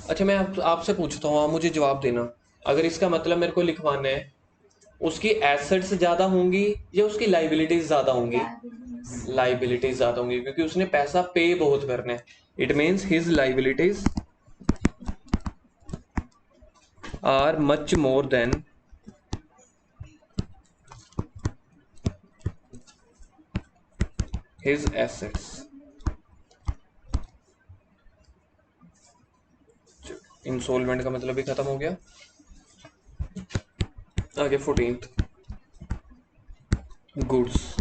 अच्छा मैं आपसे पूछता हूँ, आप मुझे जवाब देना। अगर इसका मतलब मेरे को लिखवाना है, उसकी एसेट्स ज्यादा होंगी या उसकी लाइबिलिटीज ज्यादा होंगी? लाइबिलिटीज ज्यादा होंगी, क्योंकि उसने पैसा पे बहुत करना है। It means his liabilities are much more than his assets. Insolvent का मतलब भी खत्म हो गया। आगे 14th, गुड्स।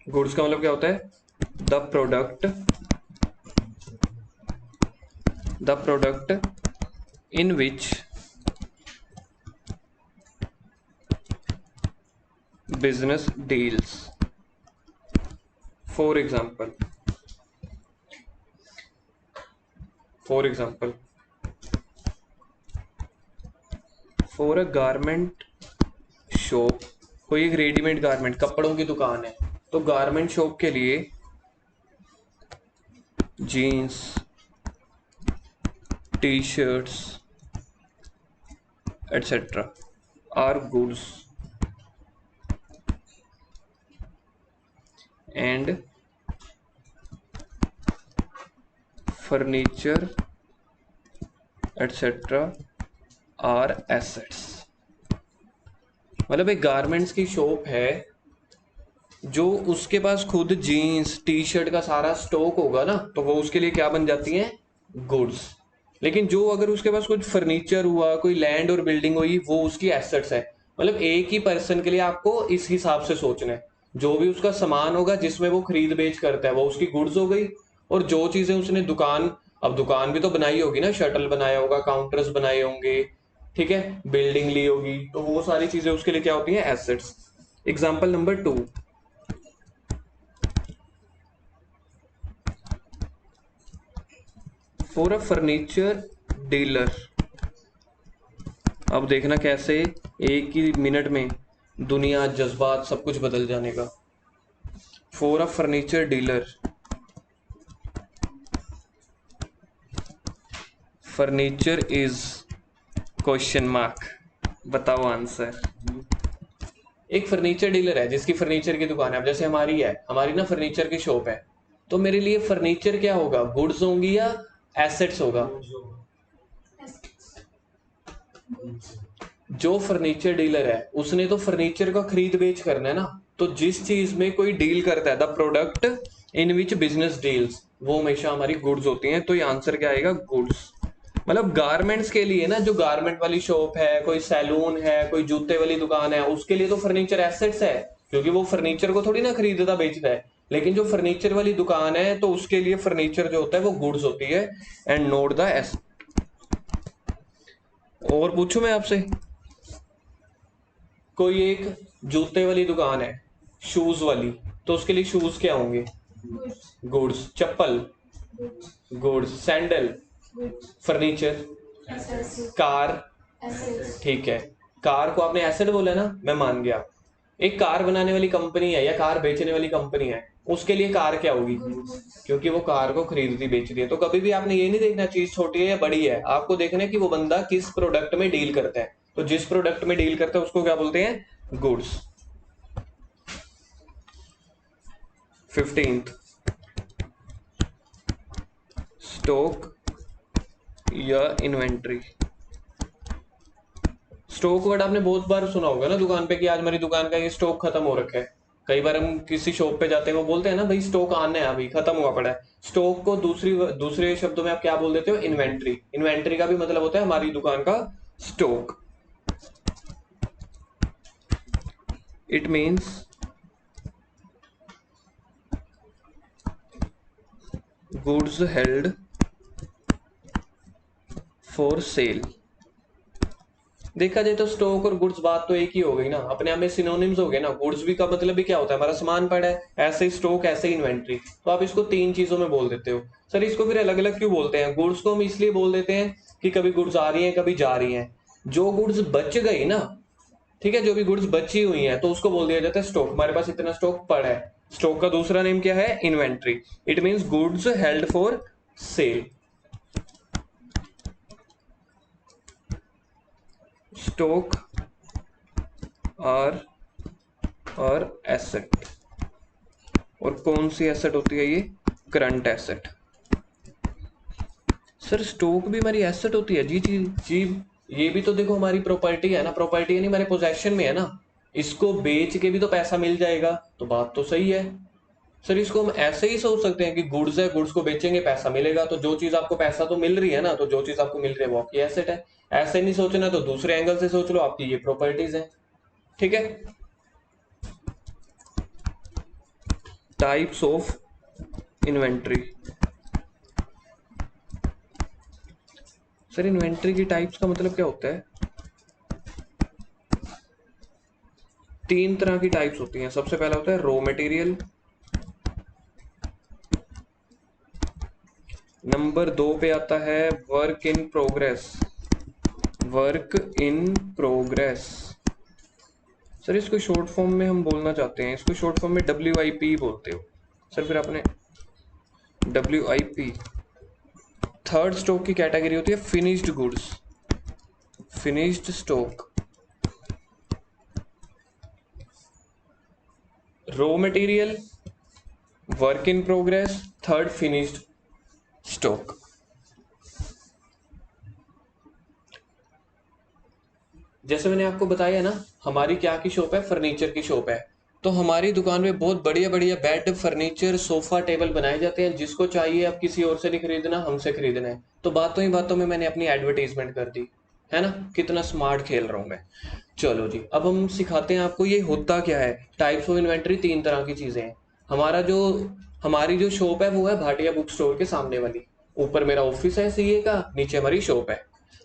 गुड्स का मतलब क्या होता है? The product in which business deals. For example for a garment shop, कोई एक रेडीमेड गारमेंट, कपड़ों की दुकान है, तो गारमेंट शॉप के लिए jeans, T shirts etcetera are goods and furniture etcetera are assets. मतलब एक गारमेंट्स की शॉप है, जो उसके पास खुद जीन्स टी शर्ट का सारा स्टॉक होगा ना, तो वो उसके लिए क्या बन जाती है? गुड्स। लेकिन जो अगर उसके पास कुछ फर्नीचर हुआ, कोई लैंड और बिल्डिंग हुई, वो उसकी एसेट्स है। मतलब एक ही पर्सन के लिए आपको इस हिसाब से सोचना है। जो भी उसका सामान होगा जिसमें वो खरीद बेच करता है, वो उसकी गुड्स हो गई। और जो चीजें उसने दुकान, अब दुकान भी तो बनाई होगी ना, शटल बनाया होगा, काउंटर्स बनाए होंगे, ठीक है, बिल्डिंग ली होगी, तो वो सारी चीजें उसके लिए क्या होती हैं, assets. Example number 2, for a furniture dealer. अब देखना कैसे एक ही मिनट में दुनिया, जज्बात, सब कुछ बदल जाने का। For a furniture dealer, furniture is question mark, बताओ आंसर। एक फर्नीचर डीलर है जिसकी फर्नीचर की दुकान है। अब जैसे हमारी है, हमारी ना फर्नीचर की शॉप है, तो मेरे लिए फर्नीचर क्या होगा, गुड्स होंगी या एसेट्स होगा? जो फर्नीचर डीलर है उसने तो फर्नीचर का खरीद बेच करना है ना, तो जिस चीज में कोई डील करता है, the product in which business deals, वो हमेशा हमारी गुड्स होती हैं। तो ये आंसर क्या आएगा, गुड्स। मतलब गारमेंट्स के लिए ना, जो गारमेंट वाली शॉप है, कोई सैलून है, कोई जूते वाली दुकान है, उसके लिए तो फर्नीचर एसेट्स है, क्योंकि वो फर्नीचर को थोड़ी ना खरीदता बेचता है। लेकिन जो फर्नीचर वाली दुकान है, तो उसके लिए फर्नीचर जो होता है वो गुड्स होती है। And note the S. और पूछूं मैं आपसे, कोई एक जूते वाली दुकान है, शूज वाली, तो उसके लिए शूज क्या होंगे, गुड्स। चप्पल, गुड्स। Sandal, furniture. कार, ठीक है, कार को आपने एसेट बोला ना, मैं मान गया। एक कार बनाने वाली कंपनी है या कार बेचने वाली कंपनी है, उसके लिए कार क्या होगी, क्योंकि वो कार को खरीदती बेचती है। तो कभी भी आपने ये नहीं देखना चीज छोटी है या बड़ी है, आपको देखना है कि वो बंदा किस प्रोडक्ट में डील करता है। तो जिस प्रोडक्ट में डील करता है उसको क्या बोलते हैं, गुड्स। 15th, स्टॉक या इन्वेंट्री। स्टॉक वर्ड आपने बहुत बार सुना होगा ना दुकान पे, कि आज मेरी दुकान का ये स्टॉक खत्म हो रखा है। कई बार हम किसी शॉप पे जाते हैं, वो बोलते हैं ना, भाई स्टॉक आना है, अभी खत्म हुआ पड़ा है। स्टॉक को दूसरे शब्दों में आप क्या बोल देते हो, इन्वेंट्री। इन्वेंट्री का भी मतलब होता है हमारी दुकान का stock. It means goods held for sale. देखा जाए तो स्टॉक और गुड्स बात तो एक ही हो गई ना, अपने आप में सिनोनिम्स हो गए ना। गुड्स भी का मतलब भी क्या होता है, हमारा सामान पड़ा है, ऐसे ही स्टॉक, ऐसे ही इन्वेंट्री। तो आप इसको तीन चीजों में बोल देते हो। सर इसको फिर अलग अलग क्यों बोलते हैं? गुड्स को हम इसलिए बोल देते हैं कि कभी गुड्स आ रही हैं, कभी जा रही हैं। जो गुड्स बच गई ना, ठीक है, जो भी गुड्स बची हुई हैं, तो उसको बोल दिया जाता है स्टॉक। हमारे पास इतना स्टॉक पड़ा है। स्टॉक का दूसरा नेम क्या है, inventory. It means goods held for sale. Stock और एसेट। और कौन सी एसेट होती है ये, करंट एसेट। सर स्टॉक भी हमारी एसेट होती है? जी जी जी, ये भी तो देखो हमारी प्रॉपर्टी है ना, प्रॉपर्टी यानी हमारे पोजेशन में है ना। इसको बेच के भी तो पैसा मिल जाएगा, तो बात तो सही है। सर इसको हम ऐसे ही सोच सकते हैं कि गुड्स है, गुड्स को बेचेंगे पैसा मिलेगा, तो जो चीज आपको पैसा तो मिल रही है ना, तो जो चीज आपको मिल रही है वो आपकी एसेट है। ऐसे नहीं सोचना तो दूसरे एंगल से सोच लो, आपकी ये प्रॉपर्टीज है। ठीक है। Types of inventory. Sir inventory की टाइप्स का मतलब क्या होता है? तीन तरह की टाइप्स होती हैं। सबसे पहला होता है रॉ मटेरियल। नंबर 2 पे आता है work in progress. Work in progress. Sir इसको शॉर्ट फॉर्म में हम बोलना चाहते हैं, इसको शॉर्ट फॉर्म में WIP बोलते हो। सर फिर आपने WIP। थर्ड स्टॉक की कैटेगरी होती है finished goods. Finished stock. Raw material, work in progress, third finished stock. जैसे मैंने आपको बताया ना, हमारी क्या की शॉप है, फर्नीचर की शॉप है। तो हमारी दुकान में बहुत बढ़िया बढ़िया बेड, फर्नीचर, सोफा, टेबल बनाए जाते हैं। जिसको चाहिए आप किसी और से नहीं खरीदना, हमसे खरीदना है। तो बातों ही बातों में मैंने अपनी एडवर्टीजमेंट कर दी, है ना। कितना स्मार्ट खेल रहा हूँ मैं। चलो जी, अब हम सिखाते हैं आपको ये होता क्या है। टाइप्स ऑफ इन्वेंट्री, तीन तरह की चीजें हैं। हमारा जो हमारी जो शॉप है वो है भाटिया बुक स्टोर के सामने वाली। ऊपर मेरा ऑफिस है सीए का, नीचे हमारी शॉप है।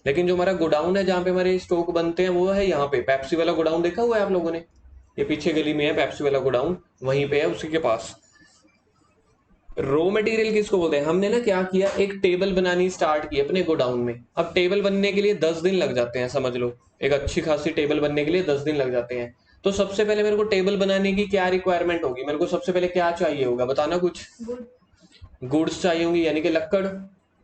लेकिन जो हमारा गोडाउन है जहाँ पे हमारे स्टॉक बनते हैं वो है यहाँ पे। पेप्सी वाला गोडाउन देखा हुआ है आप लोगों ने? ये पीछे गली में है पेप्सी वाला गोडाउन, वहीं पे है, उसी के पास। रॉ मटेरियल किसको बोलते हैं? हमने ना क्या किया, एक टेबल बनानी स्टार्ट की अपने गोडाउन में। अब टेबल बनने के लिए 10 दिन लग जाते हैं, समझ लो। एक अच्छी खासी टेबल बनने के लिए 10 दिन लग जाते हैं। तो सबसे पहले मेरे को टेबल बनाने की क्या रिक्वायरमेंट होगी, मेरे को सबसे पहले क्या चाहिए होगा, बताना कुछ। गुड्स चाहिए होंगी, यानी कि लक्कड़।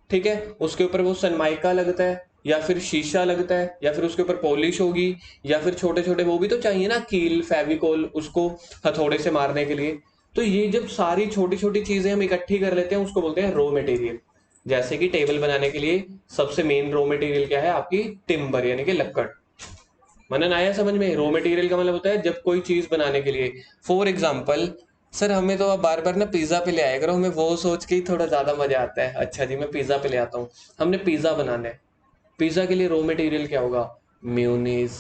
ठीक है, उसके ऊपर वो सनमाइका लगता है, या फिर शीशा लगता है, या फिर उसके ऊपर पॉलिश होगी, या फिर छोटे छोटे वो भी तो चाहिए ना, कील, फेविकोल, उसको हथौड़े से मारने के लिए। तो ये जब सारी छोटी छोटी चीजें हम इकट्ठी कर लेते हैं उसको बोलते हैं रॉ मटेरियल। जैसे कि टेबल बनाने के लिए सबसे मेन रॉ मटेरियल क्या है आपकी? टिम्बर, यानी कि लक्कड़। मनन आया समझ में? रॉ मटेरियल का मतलब होता है जब कोई चीज बनाने के लिए। फॉर एग्जाम्पल, सर हमें तो आप बार बार ना पिज्जा पे ले आया करो, हमें वो सोच के ही थोड़ा ज्यादा मजा आता है। अच्छा जी, मैं पिज्जा पे ले आता हूँ। हमने पिज्जा बनाना है। पिज्जा के लिए रॉ मटेरियल क्या होगा? मेयोनीज,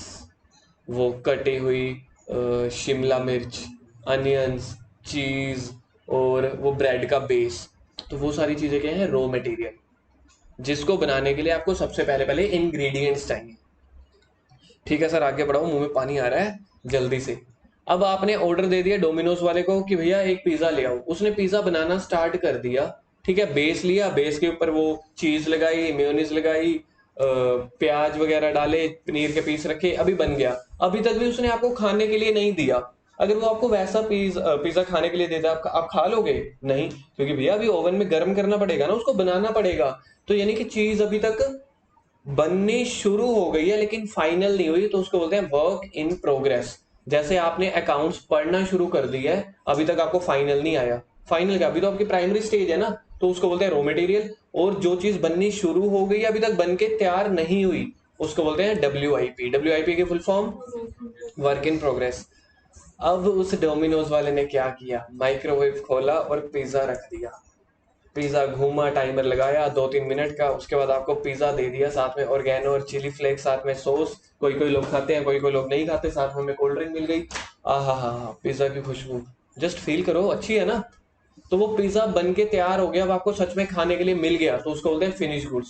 वो कटी हुई शिमला मिर्च, अनियंस, चीज, और वो ब्रेड का बेस। तो वो सारी चीजें क्या है? रॉ मटेरियल, जिसको बनाने के लिए आपको सबसे पहले पहले इंग्रेडिएंट्स चाहिए। ठीक है सर, आगे बढ़ाओ, मुंह में पानी आ रहा है जल्दी से। अब आपने ऑर्डर दे दिया डोमिनोज वाले को कि भैया एक पिज्जा ले आओ। उसने पिज्जा बनाना स्टार्ट कर दिया। ठीक है, बेस लिया, बेस के ऊपर वो चीज लगाई, मेयोनीज लगाई, प्याज वगैरह डाले, पनीर के पीस रखे, अभी बन गया। अभी तक भी उसने आपको खाने के लिए नहीं दिया। अगर वो आपको वैसा पिज्जा खाने के लिए देता, आप खा लोगे? नहीं, क्योंकि भैया अभी ओवन में गर्म करना पड़ेगा ना, उसको बनाना पड़ेगा। तो यानी कि चीज अभी तक बननी शुरू हो गई है लेकिन फाइनल नहीं हुई, तो उसको बोलते हैं वर्क इन प्रोग्रेस। जैसे आपने अकाउंट्स पढ़ना शुरू कर दिया है, अभी तक आपको फाइनल नहीं आया। फाइनल क्या, अभी तो आपकी प्राइमरी स्टेज है ना, तो उसको बोलते हैं रॉ मटेरियल। और जो चीज बननी शुरू हो गई अभी तक बन के तैयार नहीं हुई, उसको बोलते हैं WIP। WIP की full form work in progress. अब उस डोमिनोज वाले ने क्या किया, माइक्रोवेव खोला और पिज्जा रख दिया। पिज्जा घूमा, टाइमर लगाया 2-3 मिनट का, उसके बाद आपको पिज्जा दे दिया, साथ में ऑर्गेनो और चिली फ्लेक्स, साथ में सॉस। कोई कोई लोग खाते हैं, कोई कोई लोग नहीं खाते। साथ में हमें कोल्ड ड्रिंक मिल गई। आहा हा हा, पिज्जा की खुशबू जस्ट फील करो, अच्छी है ना। तो वो पिज्जा बन के तैयार हो गया, अब आपको सच में खाने के लिए मिल गया, तो उसको बोलते हैं फिनिश गुड्स।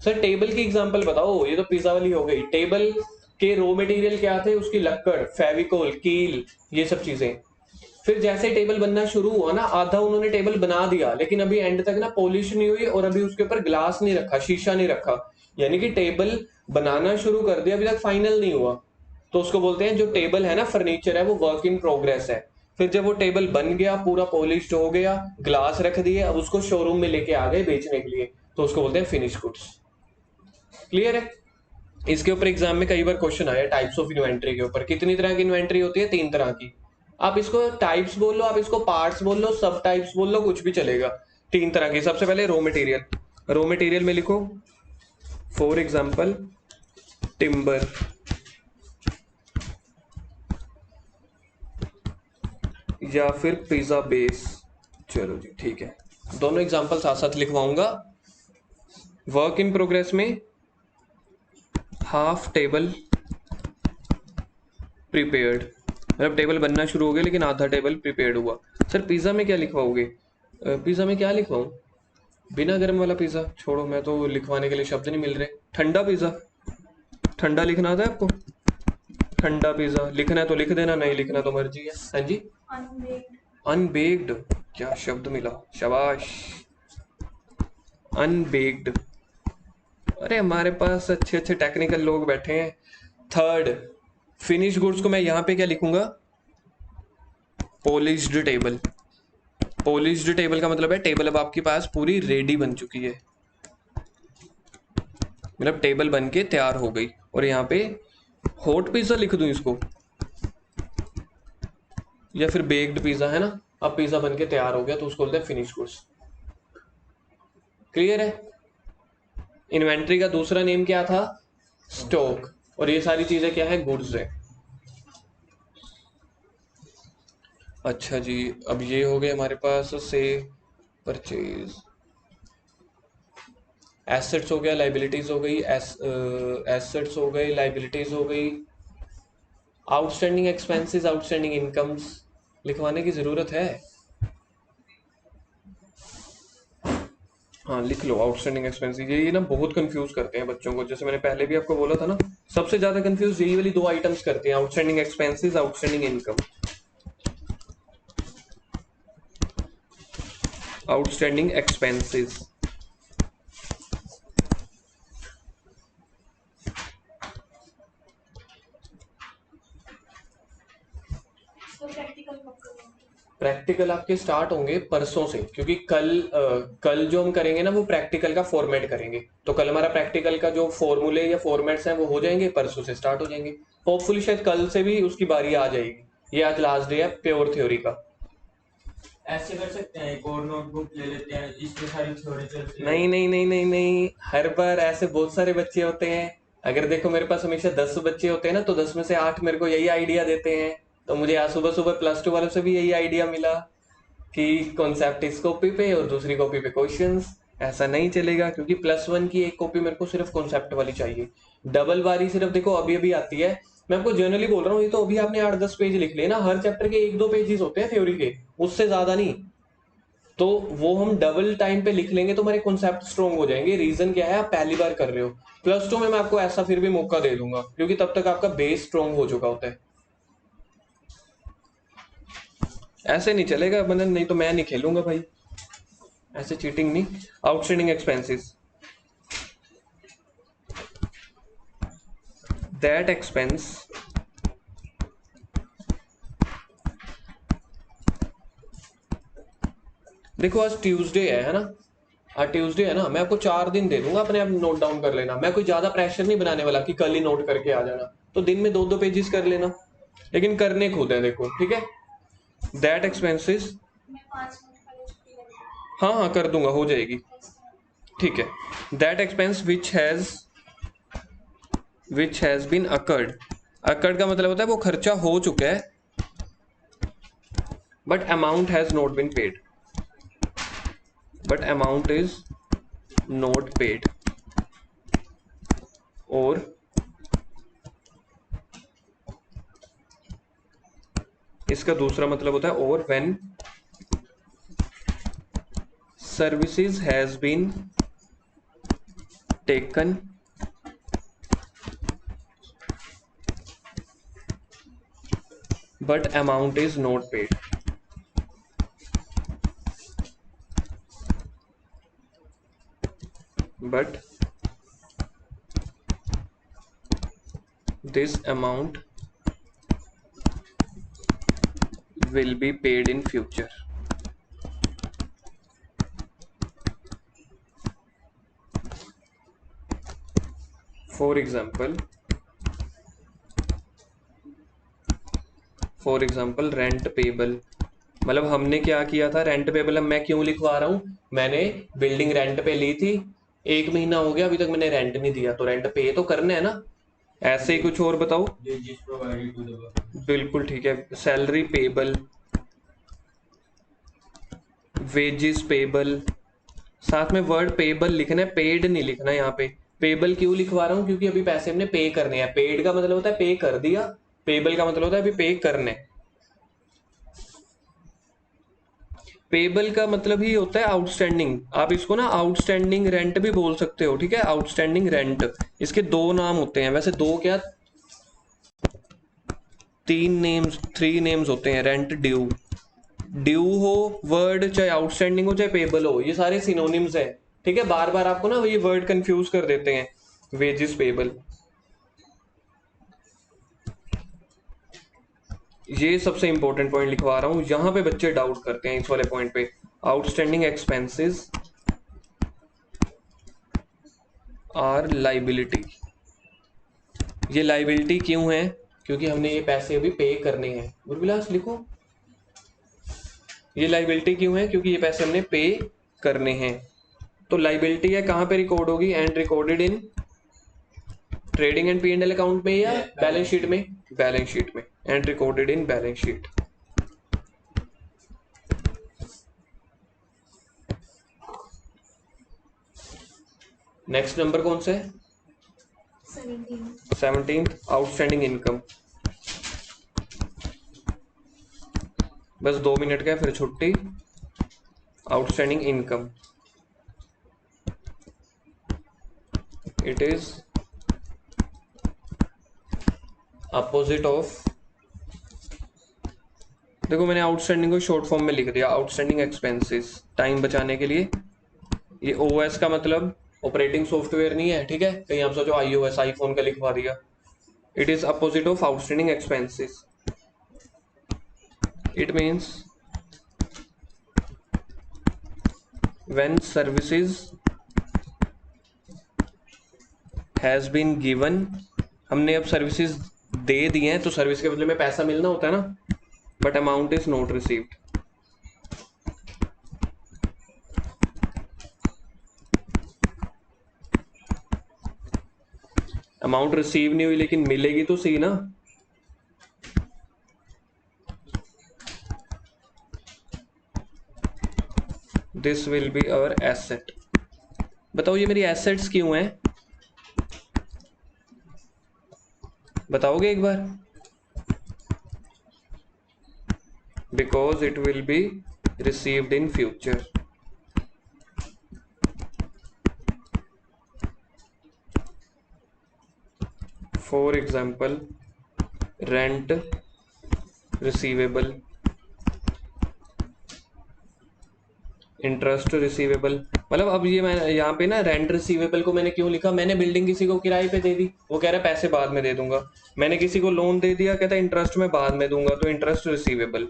सर टेबल की एग्जांपल बताओ, ये तो पिज्जा वाली हो गई। टेबल के रॉ मटेरियल क्या थे? उसकी लक्कड़, फेविकोल, कील, ये सब चीजें। फिर जैसे टेबल बनना शुरू हुआ ना, आधा उन्होंने टेबल बना दिया, लेकिन अभी एंड तक ना पॉलिश नहीं हुई, और अभी उसके ऊपर ग्लास नहीं रखा, शीशा नहीं रखा। यानी कि टेबल बनाना शुरू कर दिया, अभी तक फाइनल नहीं हुआ। तो उसको बोलते हैं, जो टेबल है ना, फर्नीचर है, वो वर्क इन प्रोग्रेस है। फिर जब वो टेबल बन गया, पूरा पॉलिश हो गया, ग्लास रख दिए, अब उसको शोरूम में लेके आ गए बेचने के लिए, तो उसको बोलते हैं फिनिश गुड्स। क्लियर है? इसके ऊपर एग्जाम में कई बार क्वेश्चन आया टाइप्स ऑफ इन्वेंट्री के ऊपर। कितनी तरह की इन्वेंट्री होती है? 3 तरह की। आप इसको टाइप्स बोल लो, आप इसको पार्ट्स बोल लो, सब टाइप्स बोल लो, कुछ भी चलेगा। 3 तरह की। सबसे पहले रॉ मटेरियल। रॉ मटेरियल में लिखो फॉर एग्जाम्पल टिम्बर, या फिर पिज्जा बेस। चलो जी ठीक है, दोनों एग्जाम्पल साथ साथ लिखवाऊंगा। वर्क इन प्रोग्रेस में हाफ टेबल प्रिपेयर्ड, मतलब टेबल बनना शुरू हो गया लेकिन आधा टेबल प्रिपेयर्ड हुआ। सर पिज्जा में क्या लिखवाओगे? पिज्जा में क्या लिखवाऊं? बिना गर्म वाला पिज्जा छोड़ो, मैं तो लिखवाने के लिए शब्द नहीं मिल रहे। ठंडा पिज्जा, ठंडा लिखना आता है आपको? ठंडा पिज्जा लिखना है तो लिख देना, नहीं लिखना तो मर्जी है। हाँ जी, अनबेक्ड, क्या शब्द मिला, शाबाश। अनबेक्ड, अरे हमारे पास अच्छे अच्छे टेक्निकल लोग बैठे हैं। थर्ड, फिनिश गुड्स को मैं यहाँ पे क्या लिखूंगा? Polished table. पॉलिश्ड टेबल का मतलब है टेबल अब आपके पास पूरी रेडी बन चुकी है, मतलब टेबल बन के तैयार हो गई। और यहाँ पे हॉट पिज्जा लिख दूं इसको, या फिर बेक्ड पिज्जा, है ना। अब पिज्जा बन के तैयार हो गया, तो उसको बोलते हैं फिनिश गुड्स। क्लियर है? इन्वेंट्री का दूसरा नेम क्या था? स्टॉक। और ये सारी चीजें क्या है? गुड्स है। अच्छा जी, अब ये हो गए हमारे पास से परचेज, एसेट्स हो गया, लाइबिलिटीज हो गई, एसेट्स हो गई, लाइबिलिटीज हो गई, आउटस्टैंडिंग एक्सपेंसेस, आउटस्टैंडिंग इनकम्स लिखवाने की जरूरत है? हाँ लिख लो, आउटस्टैंडिंग एक्सपेंसेस। ये ना बहुत कंफ्यूज करते हैं बच्चों को, जैसे मैंने पहले भी आपको बोला था ना, सबसे ज्यादा कंफ्यूज यही वाली दो आइटम्स करते हैं, outstanding expenses, outstanding income. Outstanding expenses, practical आपके स्टार्ट होंगे परसों से, क्योंकि कल जो हम करेंगे ना वो प्रैक्टिकल का फॉर्मेट करेंगे, तो कल हमारा प्रैक्टिकल का जो फॉर्मूले या फॉर्मेट्स हैं वो हो जाएंगे, परसों से स्टार्ट हो जाएंगे। होपफुली शायद कल से भी उसकी बारी आ जाएगी। ये आज लास्ट डे है प्योर थ्योरी का। ऐसे कर सकते हैं, एक और नोटबुक ले लेते हैं, इसमें सारी थ्योरी चलती है। नहीं नहीं नहीं नहीं नहीं, हर बार ऐसे बहुत सारे बच्चे होते हैं। अगर देखो मेरे पास हमेशा 10 बच्चे होते हैं ना, तो 10 में से 8 मेरे को यही आइडिया देते हैं। तो मुझे आज सुबह सुबह +2 वालों से भी यही आइडिया मिला कि कॉन्सेप्ट इस कॉपी पे और दूसरी कॉपी पे क्वेश्चंस। ऐसा नहीं चलेगा, क्योंकि +1 की एक कॉपी मेरे को सिर्फ कॉन्सेप्ट वाली चाहिए। डबल बारी सिर्फ देखो अभी अभी आती है। मैं आपको जनरली बोल रहा हूँ, ये तो अभी आपने 8-10 पेज लिख लिए ना, हर चैप्टर के 1-2 पेजेस होते हैं थ्योरी के, उससे ज्यादा नहीं। तो वो हम डबल टाइम पे लिख लेंगे तो हमारे कॉन्सेप्ट स्ट्रॉन्ग हो जाएंगे। रीजन क्या है, आप पहली बार कर रहे हो। +2 में मैं आपको ऐसा फिर भी मौका दे दूंगा, क्योंकि तब तक आपका बेस स्ट्रॉन्ग हो चुका होता है। ऐसे नहीं चलेगा बनन, नहीं तो मैं नहीं खेलूंगा भाई, ऐसे चीटिंग नहीं। आउटस्टैंडिंग एक्सपेंसेस, दैट एक्सपेंस देखो आज ट्यूसडे है ना, आज ट्यूसडे है ना, मैं आपको 4 दिन दे दूंगा, अपने आप नोट डाउन कर लेना। मैं कोई ज्यादा प्रेशर नहीं बनाने वाला कि कल ही नोट करके आ जाना, तो दिन में 2-2 पेजेस कर लेना, लेकिन करने खुद है देखो, ठीक है। दैट एक्सपेंसेस, हाँ हाँ कर दूंगा, हो जाएगी, ठीक है। That expense which has been accrued, accrued का मतलब होता है वो खर्चा हो चुका है, but amount has not been paid, but amount is not paid. और इसका दूसरा मतलब होता है और when services has been taken but amount is not paid। but this amount will be paid in future। For example rent payable, मतलब हमने क्या किया था, रेंट पेबल। अब मैं क्यों लिखवा रहा हूँ, मैंने बिल्डिंग रेंट पे ली थी, 1 महीना हो गया अभी तक मैंने रेंट नहीं दिया, तो रेंट पे तो करना है ना। ऐसे ही कुछ और बताओ। बिल्कुल ठीक है, सैलरी पेबल, वेजेस पेबल, साथ में वर्ड पेबल लिखना है, पेड नहीं लिखना है यहाँ पे। पेबल क्यों लिखवा रहा हूँ, क्योंकि अभी पैसे हमने पे करने हैं। पेड का मतलब होता है पे कर दिया, पेबल का मतलब होता है अभी पे करने। पेबल का मतलब ही होता है आउटस्टैंडिंग, आप इसको ना आउटस्टैंडिंग रेंट भी बोल सकते हो, ठीक है। आउटस्टैंडिंग रेंट, इसके 2 नाम होते हैं, वैसे 2 क्या 3 नेम्स होते हैं। रेंट ड्यू, ड्यू हो वर्ड, चाहे आउटस्टैंडिंग हो चाहे पेबल हो, ये सारे सिनोनिम्स हैं, ठीक है। बार बार आपको ना ये वर्ड कंफ्यूज कर देते हैं, वेजेस पेबल। ये सबसे इंपॉर्टेंट पॉइंट लिखवा रहा हूं, यहां पे बच्चे डाउट करते हैं इस वाले पॉइंट पे। Outstanding expenses are liability. ये लाइबिलिटी क्यों है, क्योंकि हमने ये पैसे अभी पे करने हैं। गुरबिलास लिखो, ये लाइबिलिटी क्यों है, क्योंकि ये पैसे हमने पे करने हैं। तो लाइबिलिटी है कहां पे रिकॉर्ड होगी, and recorded in trading and P&L account में या बैलेंस शीट में, बैलेंस शीट में, and recorded in balance sheet. Next number कौन से? 17th, outstanding income. बस 2 मिनट का है, फिर छुट्टी। Outstanding income, it is opposite of, देखो मैंने आउटस्टैंडिंग को शॉर्ट फॉर्म में लिख दिया, आउटस्टैंडिंग एक्सपेंसेस, टाइम बचाने के लिए। ये ओएस का मतलब ऑपरेटिंग सॉफ्टवेयर नहीं है, ठीक है, कहीं आप सोचो आईओएस, आईफोन का लिखवा दिया। It is opposite of outstanding expenses. It means when services has been given, हमने अब सर्विसेज दे दी हैं तो सर्विस के बदले में पैसा मिलना होता है ना, but amount is not received. Amount receive नहीं हुई लेकिन मिलेगी तो सही ना। This will be our asset. बताओ ये मेरी एसेट्स क्यों हैं, बताओगे एक बार? Because it will be received in future. For example rent receivable, interest receivable. मतलब अब ये मैं यहाँ पे ना रेंट रिसीवेबल को मैंने क्यों लिखा, मैंने बिल्डिंग किसी को किराए पे दे दी, वो कह रहा है पैसे बाद में दे दूंगा। मैंने किसी को लोन दे दिया, कहता है इंटरेस्ट में बाद में दूंगा, तो इंटरेस्ट रिसीवेबल।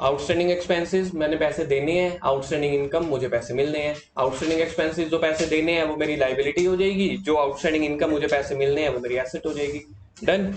आउटस्टैंडिंग एक्सपेंसेस मैंने पैसे देने हैं, आउटस्टैंडिंग इनकम मुझे पैसे मिलने हैं। आउटस्टैंडिंग एक्सपेंसेस जो पैसे देने हैं वो मेरी लाइबिलिटी हो जाएगी, जो आउटस्टैंडिंग इनकम मुझे पैसे मिलने हैं वो मेरी एसेट हो जाएगी। डन।